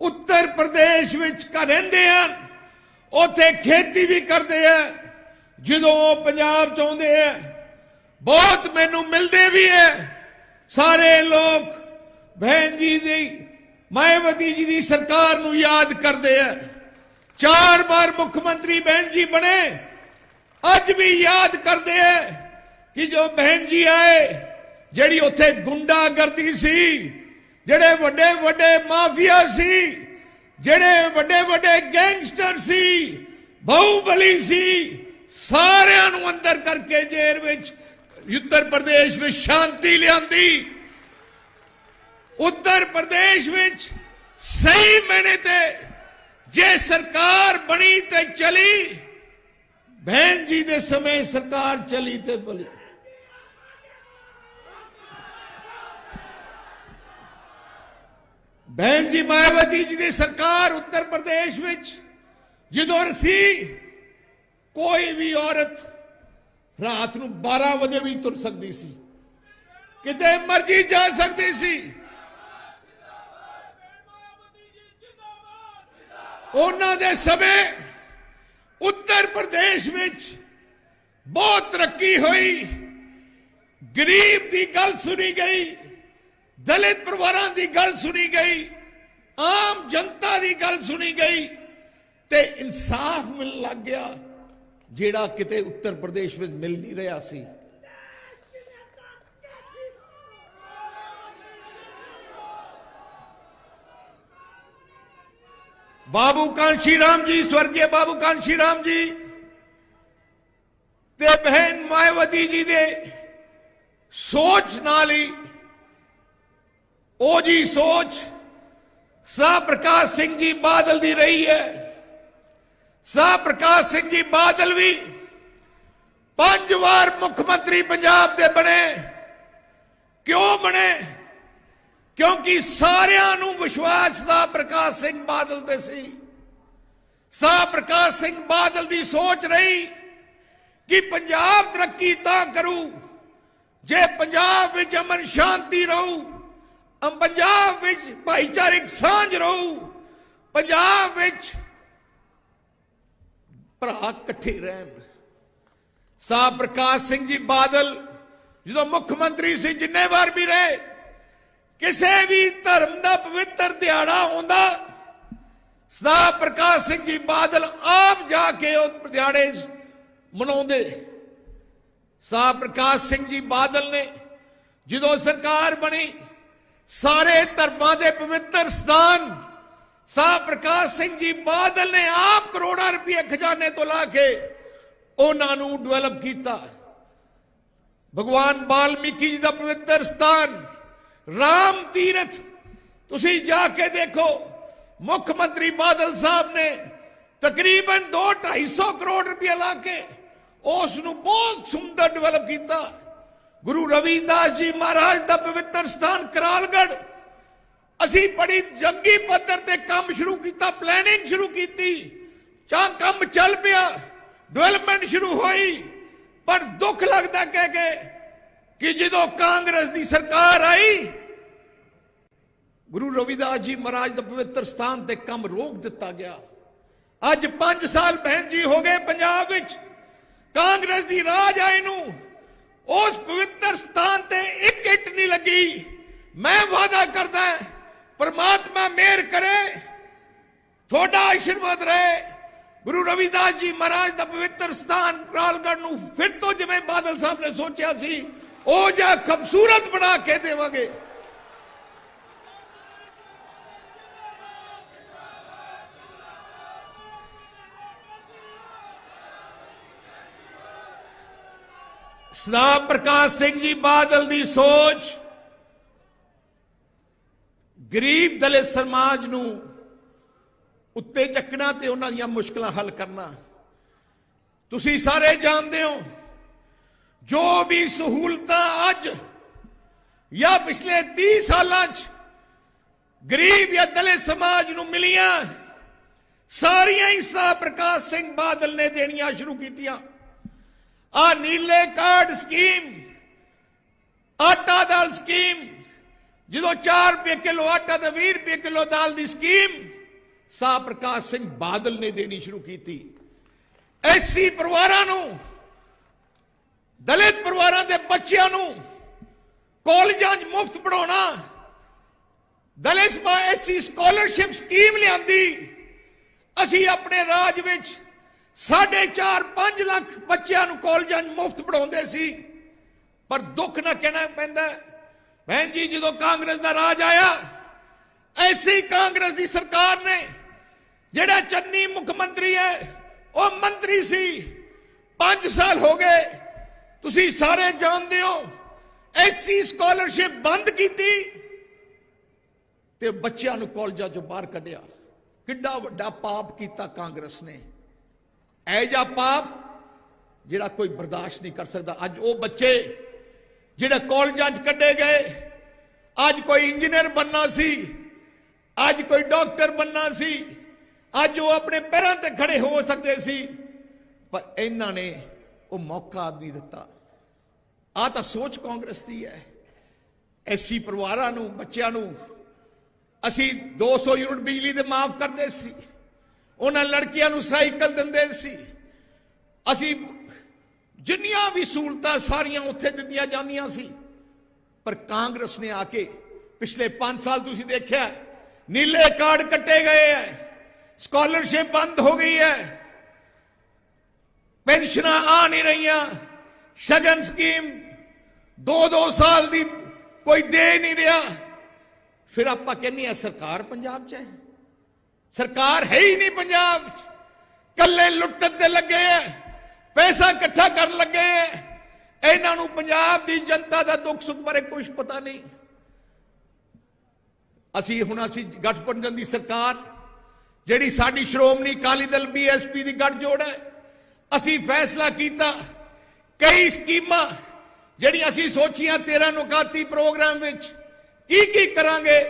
उत्तर प्रदेश विच रहंदे हैं, उत्थे खेती भी करते हैं। जदों वो पंजाब च आउंदे हैं बहुत मैनू मिलते भी है। सारे लोग बहन जी दी मायावती जी की सरकार नूं याद करते हैं। 4 बार मुख्यमंत्री बहन जी बने, अज भी याद करते हैं कि जो बहन जी आए जिहड़ी उत्थे गुंडागर्दी सी, जिहड़े वड्डे वड्डे माफिया सी, जिहड़े वड्डे वड्डे गैंगस्टर सी, बाहुबली सी, सारिआं नूं अंदर करके जेल विच उत्तर प्रदेश में शांति लियांदी। उत्तर प्रदेश में सही मैंने ते जे सरकार बनी ते चली, बहन जी दे समय सरकार चली ते बोली। बहन जी मायावती जी की सरकार उत्तर प्रदेश में जदों सी कोई भी औरत रात नूं 12 बजे भी तुर सकती सी, किते मर्जी जा सकती सी। उन्हां दे समय उत्तर प्रदेश में बहुत तरक्की हुई। गरीब की गल सुनी गई, दलित परिवारों की गल सुनी गई, आम जनता की गल सुनी गई ते इंसाफ मिलने लग गया जेड़ा किते उत्तर प्रदेश में मिल नहीं रहा सी। बाबू कांशी राम जी, स्वर्गीय बाबू कांशी राम जी ते बहन मायावती जी दे सोच नाल ही ओ जी सोच सरदार प्रकाश सिंह जी बादल दी रही है। सरदार प्रकाश सिंह जी बादल भी 5 बार मुख्यमंत्री पंजाब दे बने। क्यों बने? क्योंकि सारिआं नूं विश्वास सरदार प्रकाश सिंह बादल ते सी। सरदार प्रकाश सिंह बादल दी सोच रही कि पंजाब तरक्की तां करू जे पंजाब विच अमन शांति रहू, पंजाब विच भाईचारिक सांझ रहू, पंजाब विच भरा इकट्ठे रहन। सरदार प्रकाश सिंह जी बादल जो मुख्यमंत्री से जिन्ने बार भी रहे, किसी भी धर्म का पवित्र दिहाड़ा होंदा सरदार प्रकाश सिंह जी बादल आप जाके उस दिहाड़े मनाउंदे। सरदार प्रकाश सिंह जी बादल ने जो सरकार बनी, सारे धर्मां दे पवित्र स्थान सरदार प्रकाश सिंह जी बादल ने आप करोड़ों रुपये खजाने तो ला के उन्होंने डेवलप किया। भगवान वाल्मीकि जी का पवित्र स्थान राम तीरथ तुसी जाके देखो, मुख्यमंत्री बादल साहब ने तकरीबन 200-250 करोड़ रुपया ला के उसनूं बहुत सुंदर डेवलप किया। गुरु रविदास जी महाराज का पवित्र स्थान करालगढ़ ਅਸੀਂ ਬੜੀ ਜੰਗੀ ਪੱਧਰ ਤੇ ਕੰਮ ਸ਼ੁਰੂ ਕੀਤਾ, ਪਲੈਨਿੰਗ ਸ਼ੁਰੂ ਕੀਤੀ, ਚਾਹ ਕੰਮ ਚੱਲ ਪਿਆ, ਡਿਵੈਲਪਮੈਂਟ ਸ਼ੁਰੂ ਹੋਈ। ਪਰ ਦੁੱਖ ਲੱਗਦਾ ਕਹਿ ਕੇ ਕਿ ਜਦੋਂ ਕਾਂਗਰਸ ਦੀ ਸਰਕਾਰ ਆਈ, ਗੁਰੂ ਰਵਿਦਾਸ ਜੀ ਮਹਾਰਾਜ ਦਾ ਪਵਿੱਤਰ ਸਥਾਨ ਤੇ ਕੰਮ ਰੋਕ ਦਿੱਤਾ ਗਿਆ। ਅੱਜ 5 ਸਾਲ ਭੈਣ ਜੀ ਹੋ ਗਏ ਪੰਜਾਬ ਵਿੱਚ ਕਾਂਗਰਸ ਦੀ ਰਾਜ ਆਈ ਨੂੰ, ਉਸ ਪਵਿੱਤਰ ਸਥਾਨ ਤੇ ਇੱਕ ਇੱਟ ਨਹੀਂ ਲੱਗੀ। ਮੈਂ ਵਾਅਦਾ ਕਰਦਾ परमात्मा मेहर करे, थोड़ा आशीर्वाद रहे, गुरु रविदास जी महाराज का पवित्र स्थान रालगढ़ नूं फिर तो जिवें बादल साहब ने सोचा सी ओ जा खूबसूरत बना के देवांगे। सरदार प्रकाश सिंह जी बादल की सोच गरीब दलित समाज नूं उत्ते चकना ते उन्हां दीयां मुश्किलां हल करना। तुसीं सारे जानदे हो जो भी सहूलतां अज या पिछले 30 सालां च गरीब या दलित समाज नूं मिलियां, सारियां ही सरदार प्रकाश सिंह बादल ने देनियां शुरू कीतियां। आ नीले कार्ड स्कीम, आटा दाल स्कीम, जो 4 रुपये किलो आटा तो 20 रुपये किलो दाल की स्कीम सरदार प्रकाश सिंह बादल ने देनी शुरू की थी। एससी परिवारों नूं, दलित परिवारों के बच्चों नूं कॉलेजां च मुफ्त पढ़ाना, दलित एससी स्कॉलरशिप स्कीम लियांदी। असी अपने राज विच 4.5 लाख बच्चों नूं कॉलेजां च मुफ्त पढ़ाउंदे सी। पर दुख ना कहना पैंदा बहन जी, जो कांग्रेस का राज आया, ऐसी कांग्रेस की सरकार ने जेड़ा चन्नी मुख्यमंत्री है वह मंत्री सी, 5 साल हो गए। तुसी सारे जानते हो एससी स्कॉलरशिप बंद की ते बच्चों नूं कॉलेजां चों बाहर कढ़िया। किड्डा वड्डा पाप किया कांग्रेस ने, ऐजा पाप जेड़ा कोई बर्दाश्त नहीं कर सकता। अज वो बच्चे जिहड़े कॉलेजां च कड्ढे गए, अज कोई इंजीनियर बनना सी, अज कोई डॉक्टर बनना सी, अज वो अपने पैरों ते खड़े हो सकते सी, पर इन्हां ने वो मौका नहीं दिता। आ तां सोच कांग्रेस दी है। एससी परिवारां नूं, बच्चिआं नूं असी 200 यूनिट बिजली दे माफ करदे सी, उन्हां लड़कियां नूं साइकिल दिंदे सी, असी जिन्नियां भी सहूलतां सारियां उत्थे दित्तियां जांदियां सी। पर कांग्रेस ने आके पिछले 5 साल तुसीं देखिआ नीले कार्ड कट्टे गए हैं, स्कॉलरशिप बंद हो गई है, पेंशन आ नहीं रही, शगन स्कीम 2-2 साल दी कोई दे नहीं रहा। फिर आपां कहने हैं सरकार पंजाब च है, सरकार है ही नहीं पंजाब च, कल्ले लुट्टन ते लगे है, पैसा इकट्ठा कर लगे है। इन्हां नूं पंजाब दी जनता दा दुख सुख बारे कुछ पता नहीं। असी गठबंधन दी सरकार जिहड़ी साडी श्रोमणी अकाली दल बीएसपी दी गठजोड़ है, असी फैसला कीता कई स्कीमां जिहड़ियां असी सोचियां 13 नुकाती प्रोग्राम विच की करांगे।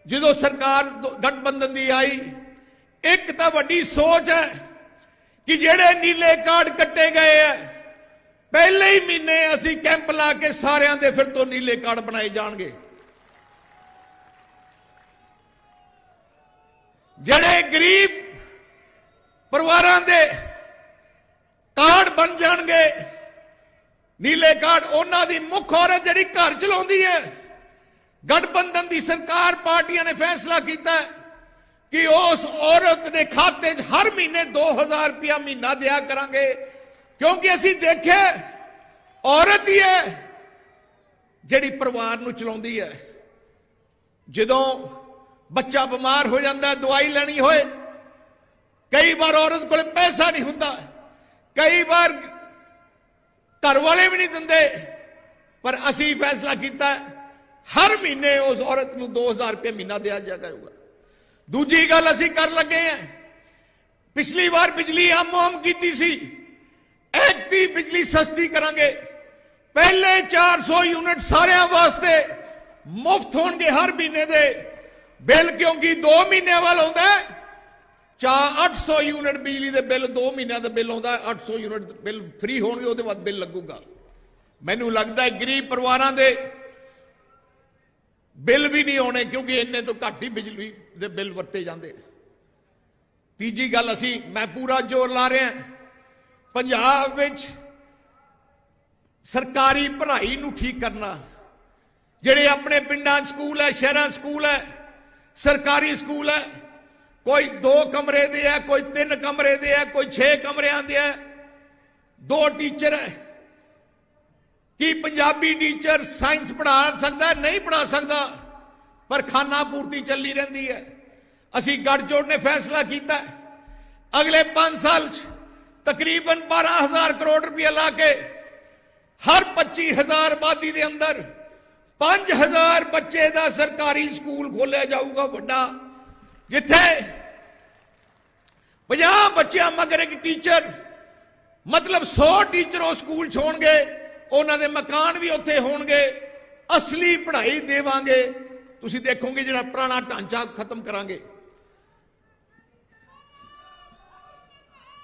जो सरकार गठबंधन दी आई, एक तां वड्डी सोच है कि जेड़े नीले कार्ड कट्टे गए हैं, पहले ही महीने असी कैंप ला के सारियां दे फिर तो नीले कार्ड बनाए जाणगे। जेड़े गरीब परिवारां दे कार्ड बन जाणगे नीले कार्ड, उन्हां दी मुख औरत जिहड़ी घर चलाउंदी है, गठबंधन दी सरकार पार्टियां ने फैसला कीता कि उस औरत ने खाते च हर महीने 2000 रुपया महीना दिया करांगे। क्योंकि असी देखे औरत ही है जिहड़ी परिवार नूं चलाउंदी है। जदों बच्चा बीमार हो जाता है, दवाई लैनी होए, कई बार औरत को पैसा नहीं हुंदा, कई बार घर वाले भी नहीं दिंदे, पर असी फैसला किया हर महीने उस औरत नूं 2000 रुपया महीना दिया जाएगा। दूजी गल असी कर लगे हैं, पिछली बार बिजली आम की सी, ऐकती बिजली सस्ती करांगे। पहले 400 यूनिट सारे वास्ते मुफ्त होंगे हर महीने दे, बिल क्योंकि 2 महीने वाल आउंदा है, 800 यूनिट बिजली के बिल 2 महीनों का बिल आता है, 800 यूनिट बिल फ्री होंगे, उसके बाद बिल लगूगा। मैनू लगता है गरीब परिवारों के बिल भी नहीं आने, क्योंकि इन्ने तो घट ही बिजली के बिल वरते जाते। तीजी गल मैं पूरा जोर ला रहा पंजाब विच सरकारी पढ़ाई नूं ठीक करना। जिहड़े अपने पिंडां स्कूल है, शहरां स्कूल है, सरकारी स्कूल है, कोई 2 कमरे दे है, कोई 3 कमरे दे है, कोई 6 कमरियां दे है, 2 टीचर है। कि पंजाबी टीचर साइंस पढ़ा सकता है? नहीं पढ़ा सकता, पर खाना पूर्ति चली रहती है। असी गठजोड़ ने फैसला किया अगले 5 साल तकरीबन 12,000 करोड़ रुपया ला के हर 25,000 आबादी के अंदर 5,000 बच्चे का सरकारी स्कूल खोलिया जाऊगा वड्डा, जिथे 50 बच्चों मगर एक टीचर, मतलब 100 टीचर उस स्कूल च होणगे, उन्होंने मकान भी उत्थे होणगे, असली पढ़ाई देवांगे। तुसीं देखोगे जिहड़ा पुराना ढांचा खत्म करांगे।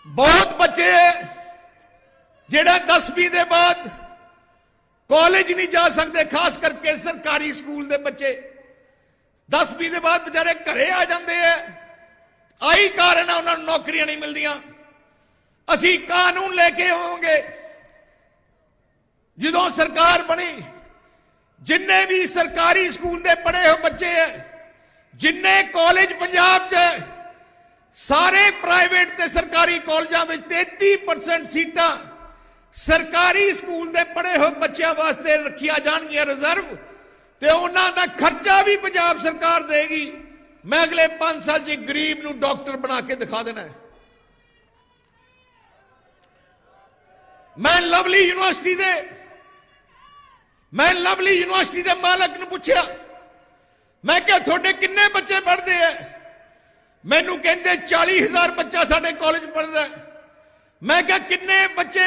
बहुत बच्चे जिहड़ा 10वीं के बाद कॉलेज नहीं जा सकते, खास करके सरकारी स्कूल के बच्चे 10वीं के बाद बेचारे घरे आ जाते हैं। आई कारण है उन्होंने नौकरियां नहीं मिलदियां। असी कानून लेके आवांगे जदों सरकार बनी, जिन्ने भी सरकारी स्कूल के पढ़े हुए बच्चे है, जिन्ने कॉलेज पंजाब च है, सारे प्राइवेट ते सरकारी कॉलेजों में 33% सीटां सरकारी स्कूल के पढ़े हुए बच्चों वास्ते रखिया जाणगियां रिजर्व, ते उन्हां दा खर्चा भी पंजाब सरकार देगी। मैं अगले 5 साल च गरीब नूं डॉक्टर बना के दिखा देना है। मैं लवली यूनिवर्सिटी के मालक ने पूछा, मैं क्या थोड़े किन्ने बच्चे पढ़ते हैं? मैनू कहते 40,000 बच्चा साडे कॉलेज पढ़ता है। मैं क्या किन्ने बच्चे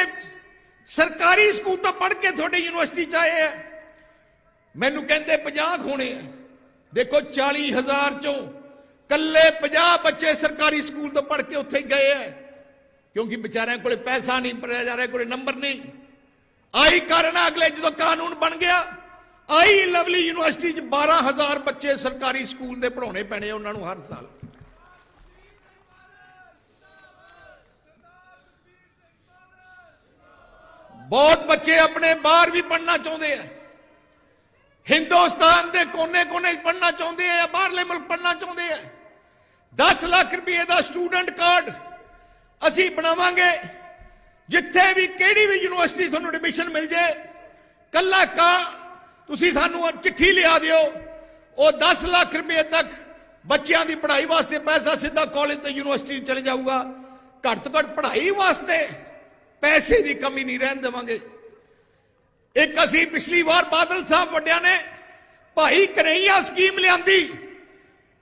सरकारी स्कूल तो पढ़ के थोड़े यूनिवर्सिटी च आए हैं? मैनू कहते 50 होने हैं। देखो 40,000 चों कल्ले 50 बच्चे सरकारी स्कूल तो पढ़ के उत्थे गए हैं, क्योंकि बेचारे को पैसा नहीं, बेचारे को नंबर नहीं। आई कारण अगले जो कानून बन गया, आई लवली यूनिवर्सिटी 12,000 बच्चे सरकारी स्कूल के पढ़ाने पैने उन्होंने हर साल। बहुत बच्चे अपने बाहर भी पढ़ना चाहते हैं, हिंदुस्तान के कोने कोने पढ़ना चाहते हैं या बाहरले मुल्क पढ़ना चाहते हैं। 10 लाख रुपए का स्टूडेंट कार्ड असी बनावांगे, जिथे भी केड़ी भी यूनिवर्सिटी तुहानूं एडमिशन मिल जाए, कल्ला का तुसीं सानूं चिट्ठी लिया दिओ, वो 10 लाख रुपए तक बच्चों की पढ़ाई वास्ते पैसा सीधा कॉलेज तो यूनिवर्सिटी चले जाऊगा। घट तो घट पढ़ाई वास्ते पैसे की कमी नहीं रहन देवांगे। एक असी पिछली बार बादल साहब वड्डिया ने भाई कन्हैया स्कीम लियांदी,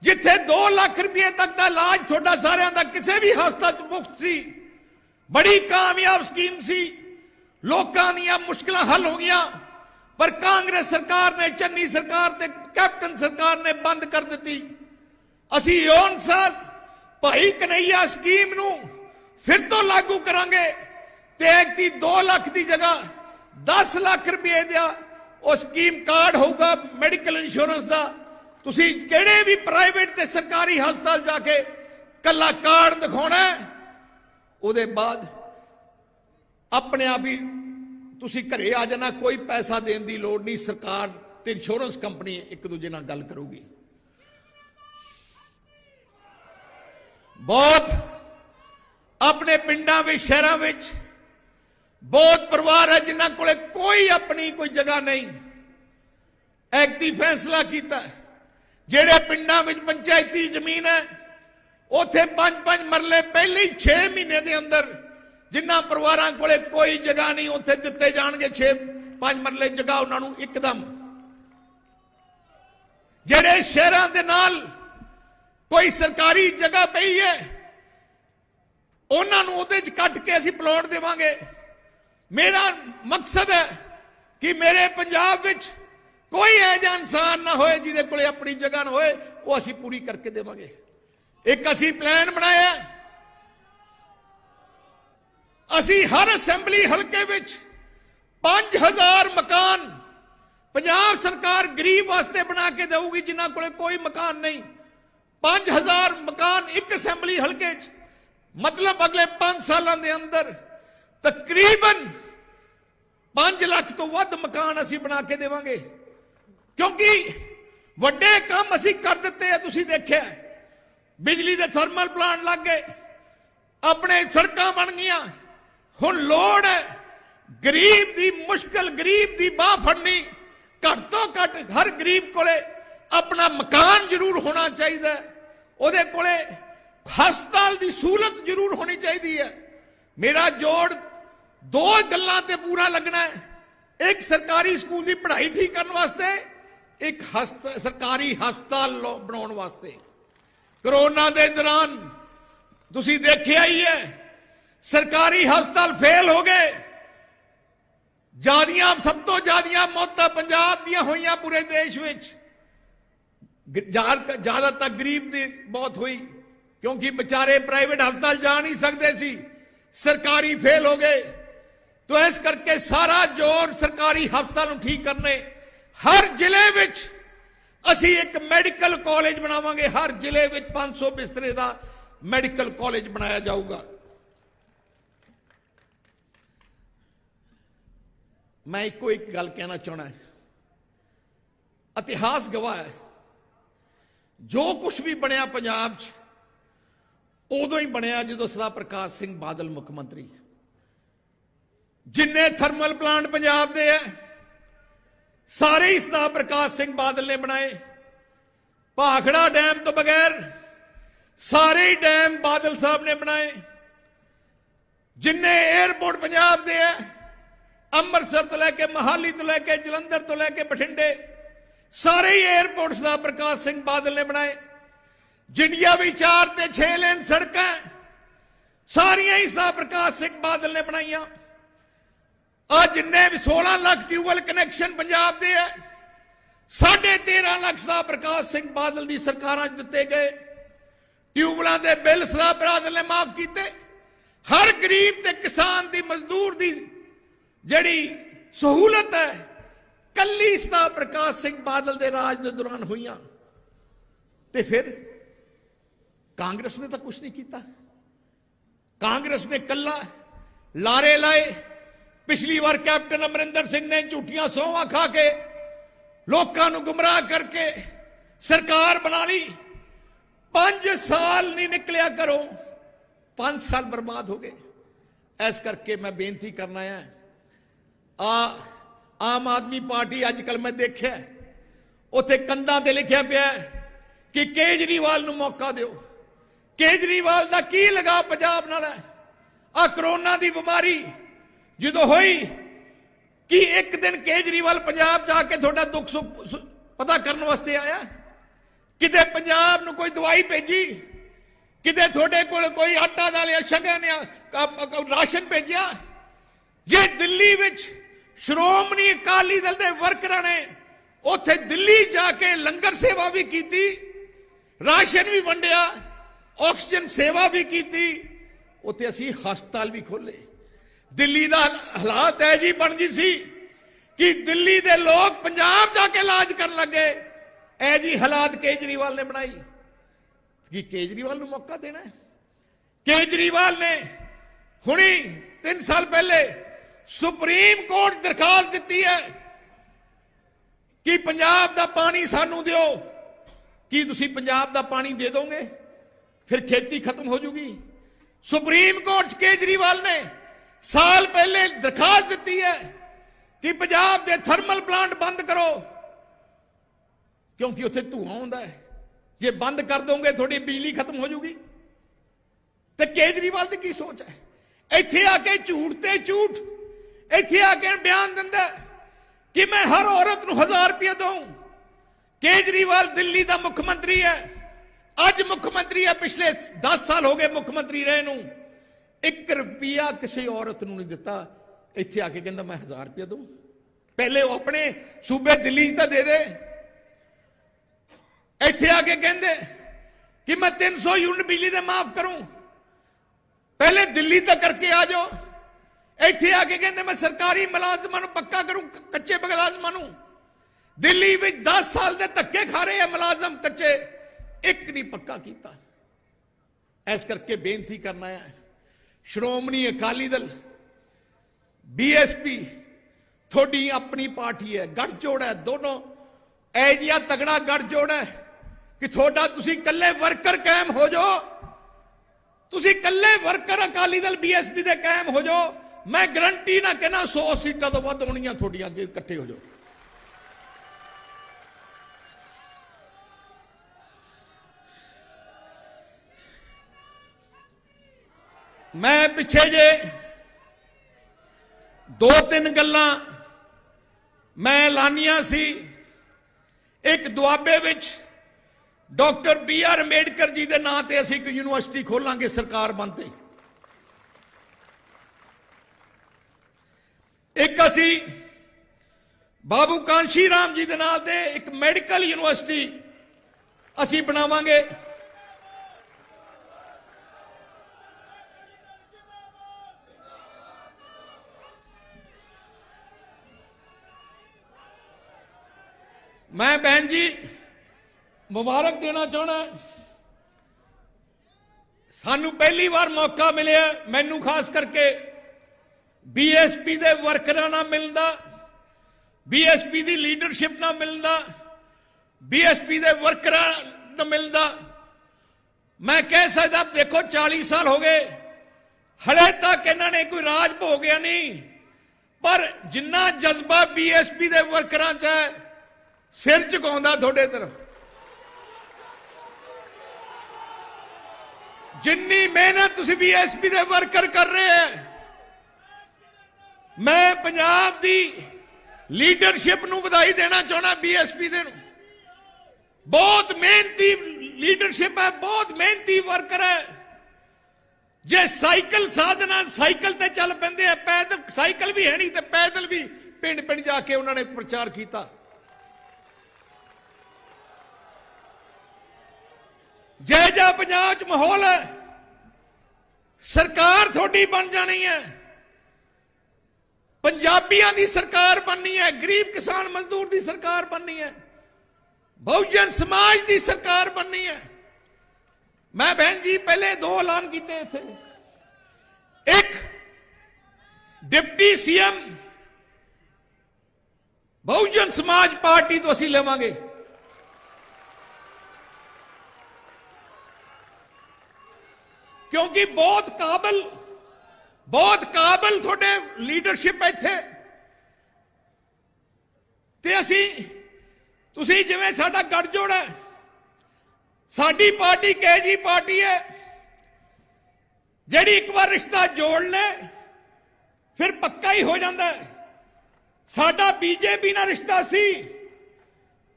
जिथे 2 लाख रुपए तक का इलाज थोड़ा सारिਆਂ ਦਾ किसी भी हस्पताल मुफ्त सी। बड़ी कामयाब स्कीम सी, लोगों ਦੀਆਂ मुश्किलां हल हो गई, पर कांग्रेस सरकार ने, चन्नी सरकार ते कैप्टन सरकार ने बंद कर दी। असी इस साल भाई कन्हैया स्कीम नूं फिर तो लागू करांगे ते एक 2 लाख की जगह 10 लाख रुपए का वो स्कीम कार्ड होगा मेडिकल इंश्योरेंस का। तुसी केड़े भी प्राइवेट ते सरकारी हस्पताल जाके कला कार्ड दिखाना है, उहदे बाद अपने आप ही तुसी घरे आ जाना, कोई पैसा देने की लोड़ नहीं। सरकार ते इंश्योरेंस कंपनी एक दूजे नाल गल करूगी। बहुत अपने पिंडां विच शहरां विच बहुत परिवार है जिन्हां कोले कोई अपनी कोई जगह नहीं। एक्टी फैसला किया, जेड़े पिंडां विच पंचायती जमीन है उथे 5-5 मरले पहले ही 6 महीने के अंदर जिन्हां परिवारां कोले कोई जगह नहीं उथे दिते जाणगे 6-5 मरले जगह उन्होंने एकदम। जेड़े शहरां दे नाल कोई सरकारी जगह पई है उन्होंने उहदे च कट के असीं प्लॉट देवांगे। मेरा मकसद है कि मेरे पंजाब विच कोई ऐसा इंसान ना होए जिहदे कोले अपनी जगह ना होए, वो असीं पूरी करके देवांगे। एक असीं प्लान बनाया, असीं हर असैंबली हलके विच 5000 मकान पंजाब सरकार गरीब वास्ते बना के देगी, जिन्हां कोले कोई मकान नहीं। 5000 मकान एक असैंबली हलके च, मतलब अगले 5 सालों के अंदर तकरीबन 5 लाख तो वध मकान असीं बना के देवांगे, क्योंकि वड्डे काम असीं कर दिते हैं। तुसीं देखिआ बिजली के थर्मल प्लांट लग गए, अपने सड़कां बन गईआं। हुण लोड़ है गरीब की मुश्किल, गरीब की बाह फड़नी। घट तो घट हर गरीब कोले अपना मकान जरूर होना चाहिए, उहदे कोले हस्पताल की सहूलत जरूर होनी चाहिए है। मेरा जोड़ 2 गल्लां ते पूरा लगना है, एक सरकारी स्कूल की पढ़ाई ठीक करने वास्ते, एक सरकारी हस्पताल बनाने वास्ते। कोरोना के दौरान तुसीं देखिआ ही है, सरकारी हस्पताल फेल हो गए। सब तो ज्यादा मौतां पंजाब दियां होईयां पूरे देश में। ज्यादातर गरीब की मौत हुई, क्योंकि बेचारे प्राइवेट हस्पताल जा नहीं सकते सी, सरकारी फेल हो गए। तो इस करके सारा जोर सरकारी हस्पताल ठीक करने। हर जिले में असी एक मैडिकल कॉलेज बनावांगे, हर जिले में 500 बिस्तरे का मैडिकल कॉलेज बनाया जाऊगा। मैं एको एक गल कहना चाहना है, इतिहास गवाह है, जो कुछ भी बनया पंजाब च उदों ही बनया जो सरदार प्रकाश सिंह बादल मुख्यमंत्री। जिन्ने थर्मल प्लांट पंजाब दे है सारे ही सरदार प्रकाश सिंह बादल ने बनाए। भाखड़ा डैम तो बगैर सारे ही डैम बादल साहब ने बनाए। जिन्ने एयरपोर्ट पंजाब दे है, अमृतसर तो लैके मोहाली तो लैके जलंधर तो लैके बठिंडे, सारे ही एयरपोर्ट सरदार प्रकाश सिंह बादल ने बनाए। जिंडिया भी 4 ते 6 लेन सड़क सारिया ही सरदार प्रकाश सिंह बादल ने बनाईया। आज जिन्ने भी 16 लाख ट्यूबवेल कनैक्शन पंजाब दे है, 13.5 लाख सरदार प्रकाश सिंह बादल की सरकारां दिते गए। ट्यूबवेलों के बिल सरदार बादल ने माफ किए। हर गरीब ते किसान की मजदूर की जिहड़ी सहूलत है कल्ली सरदार प्रकाश सिंह बादल के राज के दौरान हुई। ते फिर कांग्रेस ने तो कुछ नहीं किया। कांग्रेस ने कल्ला लारे लाए। पिछली बार कैप्टन अमरिंदर सिंह ने झूठियां सौहां खा के लोगों को गुमराह करके सरकार बना ली। 5 साल नहीं निकलिया करो, 5 साल बर्बाद हो गए। ऐस करके मैं बेनती करना है, आम आदमी पार्टी अजकल मैं देखा उत्थे कंधां ते लिखिया पिया कि केजरीवाल नूं मौका दिओ। केजरीवाल दा की लगा पंजाब नाल है? आ कोरोना दी बीमारी जो हुई कि एक दिन केजरीवाल पंजाब जाके थोड़ा दुख सुख पता करने वास्ते आया? किते पंजाब नूं कोई दवाई भेजी? किते थोड़े कोल कोई आटा दाल शगन या राशन भेजा? जे दिल्ली विच श्रोमणी अकाली दल के वर्करां ने उत्थे दिल्ली जाके लंगर सेवा भी की, राशन भी वंडिया, ऑक्सीजन सेवा भी की, उत्थे असीं हस्पताल भी खोले। दिल्ली का हालात है जी बन गई सी कि दिल्ली के लोग पंजाब जाके इलाज कर लगे। ऐ जी हालात केजरीवाल ने बनाई। कि केजरीवाल को मौका देना है? केजरीवाल ने हुणी 3 साल पहले सुप्रीम कोर्ट दरखास्त दी है कि पंजाब का पानी सानू दिओ। कि तुसीं पंजाब का पानी दे दोगे फिर खेती खत्म हो जाएगी? सुप्रीम कोर्ट केजरीवाल ने साल पहले दरखास्त दी है कि पंजाब के थर्मल प्लांट बंद करो, क्योंकि उत्थे धुआं आउंदा है। जे बंद कर दोगे थोड़ी बिजली खत्म हो जाएगी। तो केजरीवाल की सोच है? इत्थे आके झूठ ते झूठ इत्थे आके बयान दिंदा कि मैं हर औरत नूं 1000 रुपया दूं। केजरीवाल दिल्ली का मुख्यमंत्री है, अज मुख्यमंत्री है, पिछले 10 साल हो गए मुख्यमंत्री रहे नूं 1 रुपया किसी औरत नूं नहीं दिता। इत्थे आके कहंदा मैं 1000 रुपया दूं। पहले वो अपने सूबे दिल्ली तो दे दे, इत्थे आके कहंदे कि मैं 300 यूनिट बिजली दे माफ करूं। पहले दिल्ली तक करके आ जाओ, इत्थे आके कहंदे मैं सरकारी मुलाजमां नूं पक्का करूं, कच्चे मुलाजमां नूं। दिल्ली में 10 साल दे धक्के खा रहे हैं मुलाजम कच्चे, एक नहीं पक्का किया। इस करके बेनती करना है, श्रोमणी अकाली दल, बीएसपी थोड़ी अपनी पार्टी है, गठजोड़ है, दोनों ऐ जिहा तगड़ा गठजोड़ है कि थोड़ा तुसी कल्ले वर्कर कायम हो जाओ, तुसी कल्ले वर्कर अकाली दल बीएसपी दे कायम हो जाओ, मैं गारंटी ना कहना 100 सीटां तो वध होणियां थोड़ियां जे इकट्ठे हो जाओ। मैं पिछे जे 2-3 गल्लां मैं ऐलानियां सी। एक दुआबे विच डॉक्टर BR अंबेडकर जी के नां ते असीं एक यूनिवर्सिटी खोलांगे सरकार बनते। एक असीं बाबू कांशी राम जी के नां ते एक मैडिकल यूनिवर्सिटी असीं बनावांगे। मैं बहन जी मुबारक देना चाहना, सानू पहली बार मौका मिले, मैनू खास करके बीएसपी दे वर्करां नाल मिलदा, बीएसपी दी लीडरशिप नाल मिलदा, बीएसपी दे वर्करां नाल मिलदा। मैं कह सकदा देखो 40 साल हो गए, हले तक इन्हां ने कोई राज भोगिया नहीं, पर जिन्ना जज्बा बीएसपी दे वर्करां च है, सिर झुकाउंदा थोड़े तरफ। जिन्नी मेहनत तुसीं बीएसपी दे वर्कर कर रहे हैं, मैं पंजाब दी लीडरशिप नूं वधाई देना चाहना। बीएसपी दे बहुत मेहनती लीडरशिप है, बहुत मेहनती वर्कर है। जे साइकिल साधना साइकिल ते चल पैंदे हैं, पैदल साइकिल भी है नहीं ते पैदल भी पिंड पिंड जाके उन्होंने प्रचार किया। जय जय पंजाब च माहौल है, सरकार थोड़ी बन जानी है, पंजाबियों की सरकार बननी है, गरीब किसान मजदूर की सरकार बननी है, बहुजन समाज की सरकार बननी है। मैं बहन जी पहले 2 ऐलान किए थे। एक deputy CM Bahujan Samaj party तो असीं लेवांगे, क्योंकि बहुत काबिल थोड़े लीडरशिप इत्थे ते असीं तुसीं जिवें साडा गठजोड़ है, साडी पार्टी केजी पार्टी है जिहड़ी एक बार रिश्ता जोड़ ले फिर पक्का ही हो जाता है। साडा बीजेपी नाल रिश्ता सी,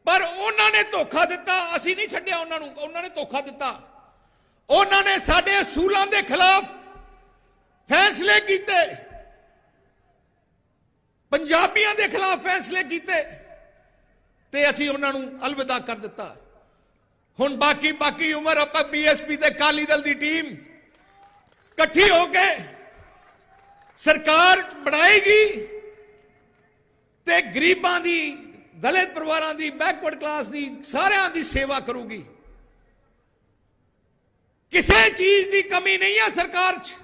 पर उन्होंने धोखा दिता, असीं नहीं छड्डिया उन्होंने, उन्होंने धोखा दिता। उन्होंने साडे असूलों के खिलाफ फैसले किए, पंजाबियों के खिलाफ फैसले किए, ते असीं उन्होंने अलविदा कर दिता। हुण बाकी उम्र आपां बीएसपी ते अकाली दल की टीम इकट्ठी होकर सरकार बनाएगी ते गरीबां दी, दलित परिवारां दी, बैकवर्ड क्लास दी, सारियां दी सेवा करूगी। किसी चीज की कमी नहीं है सरकार च,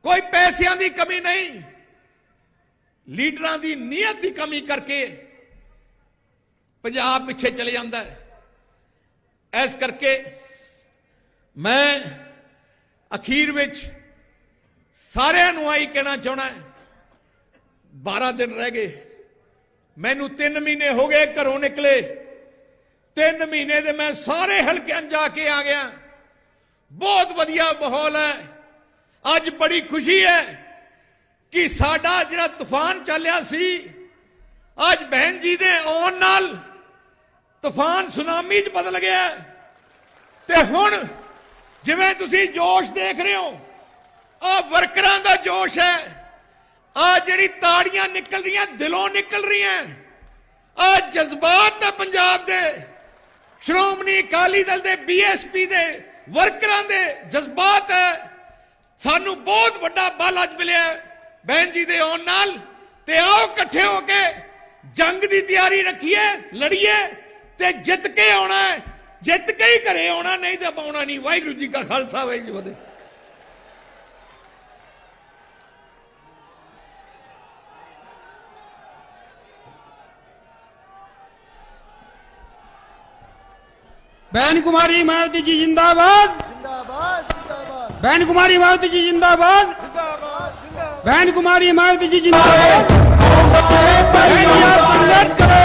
कोई पैसों की कमी नहीं, लीडरां की नीयत की कमी करके पंजाब पिछे चले जाता है। इस करके मैं अखीर विच सारिआं नूं आई कहना चाहना है, 12 दिन रह गए, मैनू 3 महीने हो गए घरों निकले, 3 महीने दे मैं सारे हलकियां जाके आ गया। बहुत वधिया माहौल है। अज बड़ी खुशी है कि साडा जिहड़ा तूफान चलिया सी, अज बहन जी दे आउण नाल तूफान सुनामी च बदल गया। ते हुण जिवें तुसीं जोश देख रहे हो, आ वर्करां दा जोश है, ਆ ਜਿਹੜੀ ਤਾੜੀਆਂ ਨਿਕਲ ਰਹੀਆਂ ਦਿਲੋਂ ਨਿਕਲ ਰਹੀਆਂ ਆ ਜਜ਼ਬਾਤ ਹੈ ਪੰਜਾਬ ਦੇ ਸ਼੍ਰੋਮਣੀ ਅਕਾਲੀ ਦਲ ਦੇ ਬੀਐਸਪੀ ਦੇ ਵਰਕਰਾਂ ਦੇ ਜਜ਼ਬਾਤ ਹੈ ਸਾਨੂੰ ਬਹੁਤ ਵੱਡਾ ਬਲ ਅੱਜ ਮਿਲਿਆ ਬਹਿਨ ਜੀ ਦੇ ਆਉਣ ਨਾਲ ਤੇ ਆਓ ਇਕੱਠੇ ਹੋ ਕੇ ਜੰਗ ਦੀ ਤਿਆਰੀ ਰੱਖੀਏ ਲੜੀਏ ਤੇ ਜਿੱਤ ਕੇ ਆਉਣਾ ਹੈ ਜਿੱਤ ਕੇ ਹੀ ਘਰੇ ਆਉਣਾ ਨਹੀਂ ਤੇ ਪਾਉਣਾ ਨਹੀਂ ਵਾਹਿਗੁਰੂ ਜੀ ਕਾ ਖਾਲਸਾ ਵਾਹਿਗੁਰੂ ਜੀ ਕੀ ਫਤਿਹ बहन कुमारी मायावती जी जिंदाबाद बहन कुमारी मायावती जी जिंदाबाद बहन कुमारी मायावती जी जिंदाबाद बहन जी आप संघर्ष करो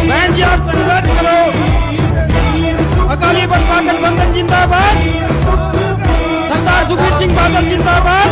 बहन जी आप संघर्ष करो अकाली दल गठबंधन जिंदाबाद सरदार सुखबीर सिंह बादल जिंदाबाद